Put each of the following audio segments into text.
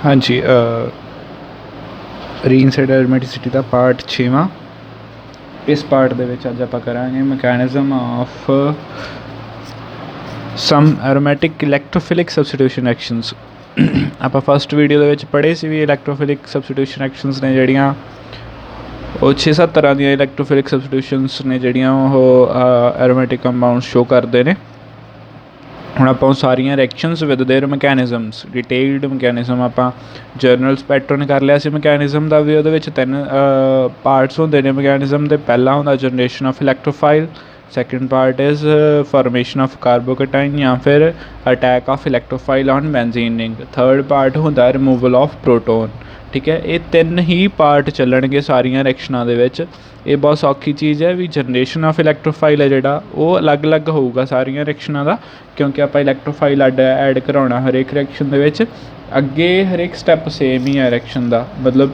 हाँ जी, ਰੀਇਨਸਾਈਡ ਐਰੋਮੈਟਿਸਿਟੀ ਦਾ ਪਾਰਟ 6ਵਾਂ। ਇਸ ਪਾਰਟ ਦੇ ਵਿੱਚ ਅੱਜ ਆਪਾਂ ਕਰਾਂਗੇ mechanism of some aromatic electrophilic substitution actions. ਆਪਾਂ ਫਸਟ ਵੀਡੀਓ ਦੇ ਵਿੱਚ ਪੜ੍ਹੇ ਸੀ ਵੀ ਇਲੈਕਟ੍ਰੋਫਿਲਿਕ ਸਬਸਟੀਟਿਊਸ਼ਨ ਐਕਸ਼ਨਸ ਨੇ ਜਿਹੜੀਆਂ ਉਹ 6-7 ਤਰ੍ਹਾਂ ਦੀਆਂ ਇਲੈਕਟ੍ਰੋਫਿਲਿਕ ਸਬਸਟੀਟਿਊਸ਼ਨਸ ਨੇ ਜਿਹੜੀਆਂ ਉਹ ਐਰੋਮੈਟਿਕ ਕੰਪਾਊਂਡ ਸ਼ੋ ਕਰਦੇ ਨੇ। ਹੁਣ ਆਪਾਂ ਉਹ ਸਾਰੀਆਂ reactions with their mechanisms detailed mechanism ਆਪਾਂ ਜਰਨਲਸ ਪੈਟਰਨ ਕਰ ਲਿਆ ਸੀ ਮੈਕੈਨਿਜ਼ਮ ਦਾ ਵੀ। ਉਹਦੇ ਵਿੱਚ 3 ਪਾਰਟਸ ਹੁੰਦੇ ਨੇ ਮੈਕੈਨਿਜ਼ਮ ਦੇ। ਪਹਿਲਾ ਹੁੰਦਾ generation of electrophile, second part is formation of carbocation ਜਾਂ ਫਿਰ attack of electrophile on benzene ring. Third part ਹੁੰਦਾ ਰਿਮੂਵਲ ਆਫ ਪ੍ਰੋਟੋਨ। ਠੀਕ ਹੈ, ਇਹ 3 ਹੀ ਪਾਰਟ ਚੱਲਣਗੇ ਸਾਰੀਆਂ ਰਿਐਕਸ਼ਨਾਂ ਦੇ ਵਿੱਚ। ਇਹ ਬਹੁਤ ਸੌਖੀ ਚੀਜ਼ ਹੈ ਵੀ ਜਨਰੇਸ਼ਨ ਆਫ ਇਲੈਕਟ੍ਰੋਫਾਈਲ ਹੈ ਜਿਹੜਾ ਉਹ ਅਲੱਗ-ਅਲੱਗ ਹੋਊਗਾ ਸਾਰੀਆਂ ਰਿਐਕਸ਼ਨਾਂ ਦਾ, ਕਿਉਂਕਿ ਆਪਾਂ ਇਲੈਕਟ੍ਰੋਫਾਈਲ ਐਡ ਕਰਾਉਣਾ ਹਰੇਕ ਰਿਐਕਸ਼ਨ ਦੇ ਵਿੱਚ। ਅੱਗੇ ਹਰੇਕ ਸਟੈਪ ਸੇਮ ਹੀ ਹੈ ਰਿਐਕਸ਼ਨ ਦਾ, ਮਤਲਬ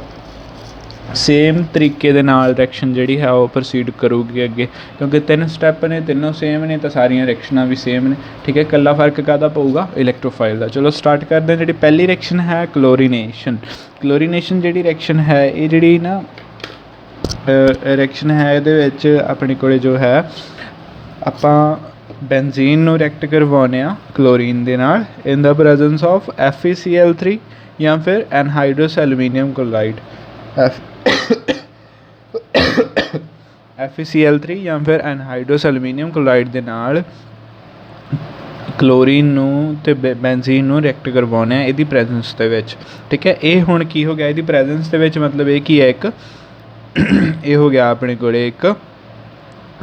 ਸੇਮ ਤਰੀਕੇ ਦੇ ਨਾਲ ਰਿਐਕਸ਼ਨ ਜਿਹੜੀ ਹੈ ਉਹ ਪ੍ਰੋਸੀਡ ਕਰੂਗੀ ਅੱਗੇ, ਕਿਉਂਕਿ 3 ਸਟੈਪ ਨੇ, ਤਿੰਨੋਂ ਸੇਮ ਨੇ ਤਾਂ ਸਾਰੀਆਂ ਰਿਐਕਸ਼ਨਾਂ ਵੀ ਸੇਮ ਨੇ। ਠੀਕ ਹੈ, ਇਕੱਲਾ ਫਰਕ ਕਾਹਦਾ ਪਊਗਾ? ਇਲੈਕਟ੍ਰੋਫਾਈਲ ਦਾ। ਚਲੋ ਸਟਾਰਟ ਕਰਦੇ ਹਾਂ। ਜਿਹੜੀ ਪਹਿਲੀ ਰਿਐਕਸ਼ਨ ਹੈ ਕਲੋਰੀਨੇਸ਼ਨ। ਕਲੋਰੀਨੇਸ਼ਨ ਜਿਹੜੀ ਰਿਐਕਸ਼ਨ ਹੈ ਇਹ ਜਿਹੜੀ ਨਾ ਰਿਐਕਸ਼ਨ ਹੈ ਇਹਦੇ ਵਿੱਚ ਆਪਣੇ ਕੋਲ ਜੋ ਹੈ ਆਪਾਂ ਬੈਂਜ਼ੀਨ ਨੂੰ ਰਿਐਕਟ ਕਰਵਾਉਂਦੇ ਹਾਂ ਕਲੋਰੀਨ ਦੇ ਨਾਲ ਇਨ ਦਾ ਪ੍ਰੈਜ਼ੈਂਸ ਆਫ FeCl3 ਜਾਂ ਫਿਰ ਐਨਹਾਈਡਰਸ ਐਲੂਮੀਨੀਅਮ ਕਲੋਰਾਈਡ। FeCl3 ਜਾਂ ਫਿਰ ਐਨਹਾਈਡਰਸ ਐਲੂਮੀਨੀਅਮ ਕਲੋਰਾਈਡ ਦੇ ਨਾਲ ਕਲੋਰੀਨ ਨੂੰ ਅਤੇ ਬੈਂਜ਼ੀਨ ਨੂੰ ਰਿਐਕਟ ਕਰਵਾਉਂਦੇ ਹਾਂ ਇਹਦੀ ਪ੍ਰੈਜ਼ੈਂਸ ਦੇ ਵਿੱਚ। ਠੀਕ ਹੈ, ਇਹ ਹੁਣ ਕੀ ਹੋ ਗਿਆ ਇਹਦੀ ਪ੍ਰੈਜ਼ੈਂਸ ਦੇ ਵਿੱਚ? ਮਤਲਬ ਇਹ ਕੀ ਹੈ, ਇੱਕ ਇਹ ਹੋ ਗਿਆ ਆਪਣੇ ਕੋਲ ਇੱਕ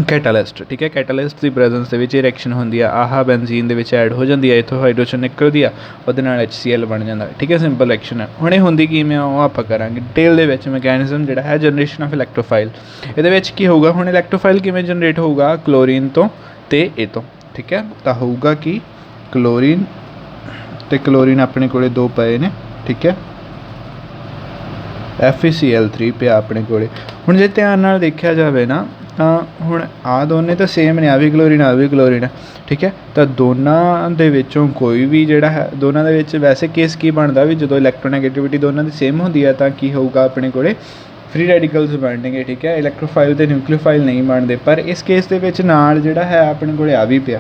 ਕੈਟਾਲਿਸਟ। ਠੀਕ ਹੈ, ਕੈਟਾਲਿਸਟ ਦੀ ਪ੍ਰੈਜ਼ੈਂਸ ਦੇ ਵਿੱਚ ਇਹ ਰਿਐਕਸ਼ਨ ਹੁੰਦੀ ਆ। ਆਹ ਬੈਂਜ਼ੀਨ ਦੇ ਵਿੱਚ ਐਡ ਹੋ ਜਾਂਦੀ ਹੈ, ਇੱਥੋਂ ਹਾਈਡਰੋਜਨ ਨਿਕਲਦੀ ਆ, ਉਹਦੇ ਨਾਲ HCl ਬਣ ਜਾਂਦਾ। ਠੀਕ ਹੈ, ਸਿੰਪਲ ਰਿਐਕਸ਼ਨ ਹੈ। ਹੁਣ ਇਹ ਹੁੰਦੀ ਕਿਵੇਂ ਉਹ ਆਪਾਂ ਕਰਾਂਗੇ ਡਿਟੇਲ ਦੇ ਵਿੱਚ। ਮੈਕੈਨਿਜ਼ਮ ਜਿਹੜਾ ਹੈ ਜਨਰੇਸ਼ਨ ਆਫ ਇਲੈਕਟ੍ਰੋਫਾਈਲ, ਇਹਦੇ ਵਿੱਚ ਕੀ ਹੋਊਗਾ? ਹੁਣ ਇਲੈਕਟ੍ਰੋਫਾਈਲ ਕਿਵੇਂ ਜਨਰੇਟ ਹੋਊਗਾ? ਕਲੋਰੀਨ ਤੋਂ ਅਤੇ ਇਹ ਤੋਂ। ਠੀਕ ਹੈ, ਤਾਂ ਹੋਊਗਾ ਕਿ ਕਲੋਰੀਨ ਅਤੇ ਕਲੋਰੀਨ ਆਪਣੇ ਕੋਲ 2 ਪਏ ਨੇ। ਠੀਕ ਹੈ, FeCl3 ਪਿਆ ਆਪਣੇ ਕੋਲ। ਹੁਣ ਜੇ ਧਿਆਨ ਨਾਲ ਦੇਖਿਆ ਜਾਵੇ ਨਾ ਤਾਂ ਹੁਣ ਆਹ ਦੋਨੇ ਤਾਂ ਸੇਮ ਨੇ, ਆ ਵੀ ਕਲੋਰੀਨ ਆ ਵੀ ਕਲੋਰੀਨ ਹੈ। ਠੀਕ ਹੈ, ਤਾਂ ਦੋਨਾਂ ਦੇ ਵਿੱਚੋਂ ਕੋਈ ਵੀ ਜਿਹੜਾ ਹੈ, ਦੋਨਾਂ ਦੇ ਵਿੱਚ ਵੈਸੇ ਕੇਸ ਕੀ ਬਣਦਾ ਵੀ ਜਦੋਂ ਇਲੈਕਟ੍ਰੋਨੈਗੇਟਿਵਿਟੀ ਦੋਨਾਂ ਦੀ ਸੇਮ ਹੁੰਦੀ ਹੈ ਤਾਂ ਕੀ ਹੋਊਗਾ ਆਪਣੇ ਕੋਲ? ਫ੍ਰੀ ਰੈਡੀਕਲਸ ਬਣਨਗੇ। ਠੀਕ ਹੈ, ਇਲੈਕਟ੍ਰੋਫਾਈਲ ਅਤੇ ਨਿਊਕਲੀਓਫਾਈਲ ਨਹੀਂ ਬਣਦੇ। ਪਰ ਇਸ ਕੇਸ ਦੇ ਵਿੱਚ ਨਾਲ ਜਿਹੜਾ ਹੈ ਆਪਣੇ ਕੋਲ ਆ ਵੀ ਪਿਆ,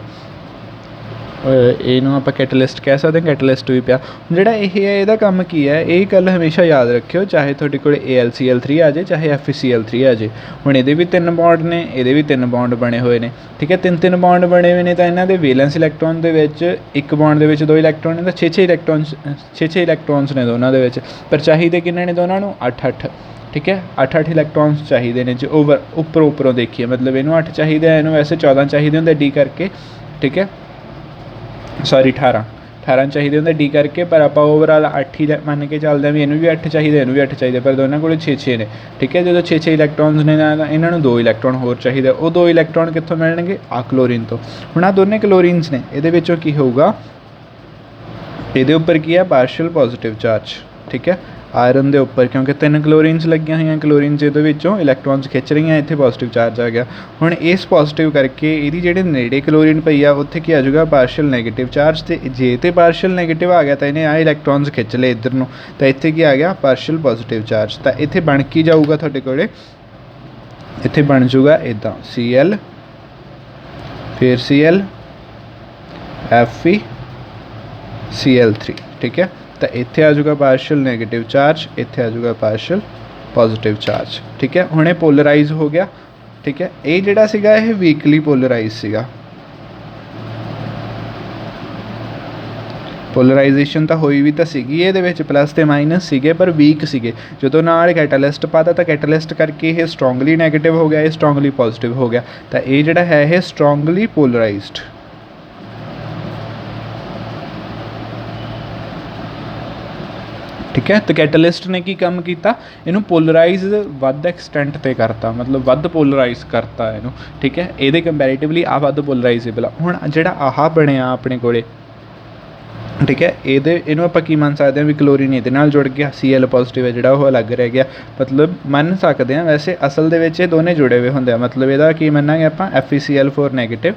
ਇਹਨੂੰ ਆਪਾਂ ਕੈਟਲਿਸਟ ਕਹਿ ਸਕਦੇ ਹਾਂ, ਕੈਟਲਿਸਟ ਵੀ ਪਿਆ। ਜਿਹੜਾ ਇਹ ਹੈ ਇਹਦਾ ਕੰਮ ਕੀ ਹੈ, ਇਹ ਗੱਲ ਹਮੇਸ਼ਾ ਯਾਦ ਰੱਖਿਓ, ਚਾਹੇ ਤੁਹਾਡੇ ਕੋਲ AlCl3 ਆ ਜਾਏ ਚਾਹੇ FeCl3 ਆ ਜਾਏ। ਹੁਣ ਇਹਦੇ ਵੀ 3 ਬੌਂਡ ਨੇ, ਇਹਦੇ ਵੀ 3 ਬੌਂਡ ਬਣੇ ਹੋਏ ਨੇ। ਠੀਕ ਹੈ, 3 ਬੌਂਡ ਬਣੇ ਹੋਏ ਨੇ ਤਾਂ ਇਹਨਾਂ ਦੇ ਵੈਲੈਂਸ ਇਲੈਕਟ੍ਰੋਨ ਦੇ ਵਿੱਚ ਇੱਕ ਬੌਂਡ ਦੇ ਵਿੱਚ 2 ਇਲੈਕਟ੍ਰੋਨ ਨੇ, ਤਾਂ 6 ਇਲੈਕਟ੍ਰੋਨਸ ਨੇ ਦੋਨਾਂ ਦੇ ਵਿੱਚ। ਪਰ ਚਾਹੀਦੇ ਕਿੰਨੇ ਨੇ ਦੋਨਾਂ ਨੂੰ? 8-8। ਠੀਕ ਹੈ, 8-8 ਇਲੈਕਟ੍ਰੋਨਸ ਚਾਹੀਦੇ ਨੇ ਜੇ ਉੱਪਰੋਂ ਦੇਖੀਏ। ਮਤਲਬ ਇਹਨੂੰ 8 ਚਾਹੀਦੇ ਆ, ਇਹਨੂੰ ਵੈਸੇ 14 ਚਾਹੀਦੇ ਹੁੰਦੇ ਡੀ ਕਰਕੇ। ਠੀਕ ਹੈ, ਸੌਰੀ 18 ਚਾਹੀਦੇ ਹੁੰਦੇ ਡੀ ਕਰਕੇ, ਪਰ ਆਪਾਂ ਓਵਰਆਲ 8 ਹੀ ਮੰਨ ਕੇ ਚੱਲਦੇ ਹਾਂ ਵੀ ਇਹਨੂੰ ਵੀ 8 ਚਾਹੀਦੇ, ਇਹਨੂੰ ਵੀ 8 ਚਾਹੀਦੇ, ਪਰ ਦੋਨਾਂ ਕੋਲ 6 ਨੇ। ਠੀਕ ਹੈ, ਜਦੋਂ 6 ਇਲੈਕਟ੍ਰੋਨਸ ਨੇ ਤਾਂ ਇਹਨਾਂ ਨੂੰ 2 ਇਲੈਕਟ੍ਰੋਨ ਹੋਰ ਚਾਹੀਦੇ। ਉਹ 2 ਇਲੈਕਟ੍ਰੋਨ ਕਿੱਥੋਂ ਮਿਲਣਗੇ? ਆ ਕਲੋਰੀਨ ਤੋਂ। ਹੁਣ ਆਹ ਦੋਨੇ ਕਲੋਰੀਨਸ ਨੇ, ਇਹਦੇ ਵਿੱਚੋਂ ਕੀ ਹੋਊਗਾ? ਇਹਦੇ ਉੱਪਰ ਕੀ ਹੈ? ਪਾਰਸ਼ੀਅਲ ਪੋਜ਼ੀਟਿਵ ਚਾਰਜ। ਠੀਕ ਹੈ, ਆਇਰਨ ਦੇ ਉੱਪਰ, ਕਿਉਂਕਿ 3 ਕਲੋਰੀਨਸ ਲੱਗੀਆਂ ਹੋਈਆਂ, ਕਲੋਰੀਨਸ ਇਹਦੇ ਵਿੱਚੋਂ ਇਲੈਕਟ੍ਰੋਨਸ ਖਿੱਚ ਰਹੀਆਂ, ਇੱਥੇ ਪੋਜ਼ੀਟਿਵ ਚਾਰਜ ਆ ਗਿਆ। ਹੁਣ ਇਸ ਪੋਜ਼ੀਟਿਵ ਕਰਕੇ ਇਹਦੀ ਜਿਹੜੇ ਨੇੜੇ ਕਲੋਰੀਨ ਪਈ ਆ ਉੱਥੇ ਕੀ ਆ ਜਾਊਗਾ? ਪਾਰਸ਼ੀਅਲ ਨੈਗੇਟਿਵ ਚਾਰਜ। ਅਤੇ ਜੇ ਤੇ ਪਾਰਸ਼ੀਅਲ ਨੈਗੇਟਿਵ ਆ ਗਿਆ ਤਾਂ ਇਹਨੇ ਆਹ ਇਲੈਕਟ੍ਰੋਨਸ ਖਿੱਚ ਲਏ ਇੱਧਰ ਨੂੰ, ਤਾਂ ਇੱਥੇ ਕੀ ਆ ਗਿਆ? ਪਾਰਸ਼ੀਅਲ ਪੋਜ਼ੀਟਿਵ ਚਾਰਜ। ਤਾਂ ਇੱਥੇ ਬਣ ਕੀ ਜਾਊਗਾ ਤੁਹਾਡੇ ਕੋਲ? ਇੱਥੇ ਬਣ ਜਾਊਗਾ ਇੱਦਾਂ Cl, ਫਿਰ Cl, FeCl3। ਠੀਕ ਹੈ, ਤਾਂ ਇੱਥੇ ਆ ਜਾਊਗਾ ਪਾਰਸ਼ੀਅਲ ਨੈਗੇਟਿਵ ਚਾਰਜ, ਇੱਥੇ ਆ ਜਾਊਗਾ ਪਾਰਸ਼ੀਅਲ ਪੋਜ਼ੀਟਿਵ ਚਾਰਜ। ਠੀਕ ਹੈ, ਹੁਣ ਇਹ ਪੋਲਰਾਈਜ਼ ਹੋ ਗਿਆ। ਠੀਕ ਹੈ, ਇਹ ਜਿਹੜਾ ਸੀਗਾ ਇਹ ਵੀਕਲੀ ਪੋਲਰਾਈਜ਼ ਸੀਗਾ। ਪੋਲਰਾਈਜੇਸ਼ਨ ਤਾਂ ਹੋਈ ਵੀ ਤਾਂ ਸੀਗੀ, ਇਹਦੇ ਵਿੱਚ ਪਲੱਸ ਅਤੇ ਮਾਈਨਸ ਸੀਗੇ ਪਰ ਵੀਕ ਸੀਗੇ। ਜਦੋਂ ਨਾਲ ਕੈਟਾਲਿਸਟ ਪਾਤਾ ਤਾਂ ਕੈਟਾਲਿਸਟ ਕਰਕੇ ਇਹ ਸਟਰੋਂਗਲੀ ਨੈਗੇਟਿਵ ਹੋ ਗਿਆ, ਇਹ ਸਟਰੋਂਗਲੀ ਪੋਜ਼ੀਟਿਵ ਹੋ ਗਿਆ। ਤਾਂ ਇਹ ਜਿਹੜਾ ਹੈ ਇਹ ਸਟਰੋਂਗਲੀ ਪੋਲਰਾਈਜ਼ਡ। ਠੀਕ ਹੈ, ਤਾਂ ਕੈਟਾਲਿਸਟ ਨੇ ਕੀ ਕੰਮ ਕੀਤਾ? ਇਹਨੂੰ ਪੋਲਰਾਈਜ਼ ਵੱਧ ਐਕਸਟੈਂਟ 'ਤੇ ਕਰਤਾ, ਮਤਲਬ ਵੱਧ ਪੋਲਰਾਈਜ਼ ਕਰਤਾ ਇਹਨੂੰ। ਠੀਕ ਹੈ, ਇਹਦੇ ਕੰਪੈਰੀਟਿਵਲੀ ਆਹ ਵੱਧ ਪੋਲਰਾਈਜ਼ੇਬਲ ਆ। ਹੁਣ ਜਿਹੜਾ ਆਹ ਬਣਿਆ ਆਪਣੇ ਕੋਲੇ, ਠੀਕ ਹੈ, ਇਹਨੂੰ ਆਪਾਂ ਕੀ ਮੰਨ ਸਕਦੇ ਹਾਂ ਵੀ ਕਲੋਰੀਨ ਇਹਦੇ ਨਾਲ ਜੁੜ ਗਿਆ, Cl ਪੋਜ਼ੀਟਿਵ ਹੈ ਜਿਹੜਾ ਉਹ ਅਲੱਗ ਰਹਿ ਗਿਆ। ਮਤਲਬ ਮੰਨ ਸਕਦੇ ਹਾਂ, ਵੈਸੇ ਅਸਲ ਦੇ ਵਿੱਚ ਇਹ ਦੋਨੇ ਜੁੜੇ ਹੋਏ ਹੁੰਦੇ ਆ। ਮਤਲਬ ਇਹਦਾ ਕੀ ਮੰਨਾਂਗੇ ਆਪਾਂ? FeCl4 ਨੈਗੇਟਿਵ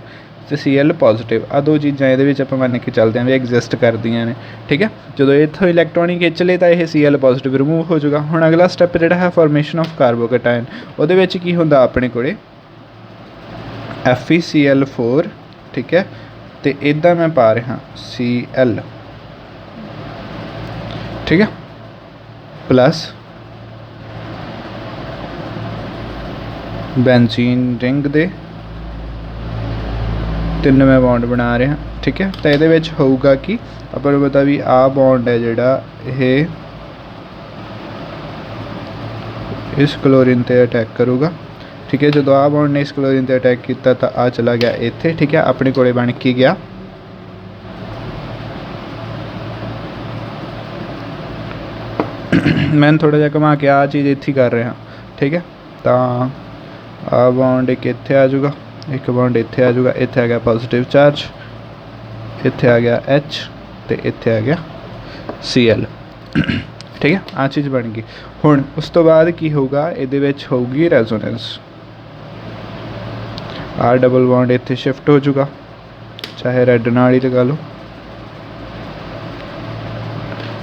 ਤੇ Cl ਪੋਜ਼ਿਟਿਵ। ਆ ਦੋ ਚੀਜ਼ਾਂ ਇਹਦੇ ਵਿੱਚ ਆਪਾਂ ਮੰਨ ਕੇ ਚੱਲਦੇ ਹਾਂ ਵੀ ਐਗਜ਼ਿਸਟ ਕਰਦੀਆਂ ਨੇ, ਠੀਕ ਹੈ। ਜਦੋਂ ਇੱਥੋਂ ਇਲੈਕਟ੍ਰੋਨ ਖਿੱਚ ਲਏ ਤਾਂ ਇਹ Cl ਪੋਜ਼ਿਟਿਵ ਰਿਮੂਵ ਹੋ ਜਾਊਗਾ। ਹੁਣ ਅਗਲਾ ਸਟੈਪ ਜਿਹੜਾ ਹੈ ਫਾਰਮੇਸ਼ਨ ਆਫ ਕਾਰਬੋਕੈਟਾਇਨ, ਉਹਦੇ ਵਿੱਚ ਕੀ ਹੁੰਦਾ ਆਪਣੇ ਕੋਲੇ FeCl4, ਠੀਕ ਹੈ, ਤੇ ਇੱਦਾਂ ਮੈਂ ਪਾ ਰਿਹਾ Cl, ਠੀਕ ਹੈ, ਪਲੱਸ ਬੈਂਜ਼ੀਨ ਰਿੰਗ ਦੇ 3ਵੇਂ ਬੌਂਡ ਬਣਾ ਰਿਹਾ, ਠੀਕ ਹੈ। ਤਾਂ ਇਹਦੇ ਵਿੱਚ ਹੋਊਗਾ ਕਿ ਆਪਾਂ ਨੂੰ ਪਤਾ ਵੀ ਆਹ ਬੌਂਡ ਹੈ ਜਿਹੜਾ ਇਹ ਇਸ ਕਲੋਰੀਨ 'ਤੇ ਅਟੈਕ ਕਰੂਗਾ, ਠੀਕ ਹੈ। ਜਦੋਂ ਆਹ ਬੌਂਡ ਨੇ ਇਸ ਕਲੋਰੀਨ 'ਤੇ ਅਟੈਕ ਕੀਤਾ ਤਾਂ ਆ ਚਲਾ ਗਿਆ ਇੱਥੇ, ਠੀਕ ਹੈ। ਆਪਣੇ ਕੋਲੇ ਬਣ ਕੇ ਗਿਆ ਮੈਂ ਥੋੜ੍ਹਾ ਜਿਹਾ ਘੁਮਾ ਕੇ ਆਹ ਚੀਜ਼ ਇੱਥੇ ਕਰ ਰਿਹਾ, ਠੀਕ ਹੈ। ਤਾਂ ਆਹ ਬੌਂਡ ਇੱਕ ਇੱਥੇ ਆ ਜਾਊਗਾ, ਇੱਕ ਬੌਂਡ ਇੱਥੇ ਆ ਜਾਊਗਾ, ਇੱਥੇ ਆ ਗਿਆ ਪੋਜ਼ੀਟਿਵ ਚਾਰਜ, ਇੱਥੇ ਆ ਗਿਆ H ਅਤੇ ਇੱਥੇ ਆ ਗਿਆ Cl, ਠੀਕ ਹੈ। ਆਹ ਚੀਜ਼ ਬਣ ਗਈ। ਹੁਣ ਉਸ ਤੋਂ ਬਾਅਦ ਕੀ ਹੋਊਗਾ, ਇਹਦੇ ਵਿੱਚ ਹੋਊਗੀ ਰੈਜ਼ੋਨੈਂਸ। ਆਹ ਡਬਲ ਬੌਂਡ ਇੱਥੇ ਸ਼ਿਫਟ ਹੋ ਜਾਊਗਾ, ਚਾਹੇ ਰੈੱਡ ਨਾਲ ਹੀ ਲਗਾ ਲਓ।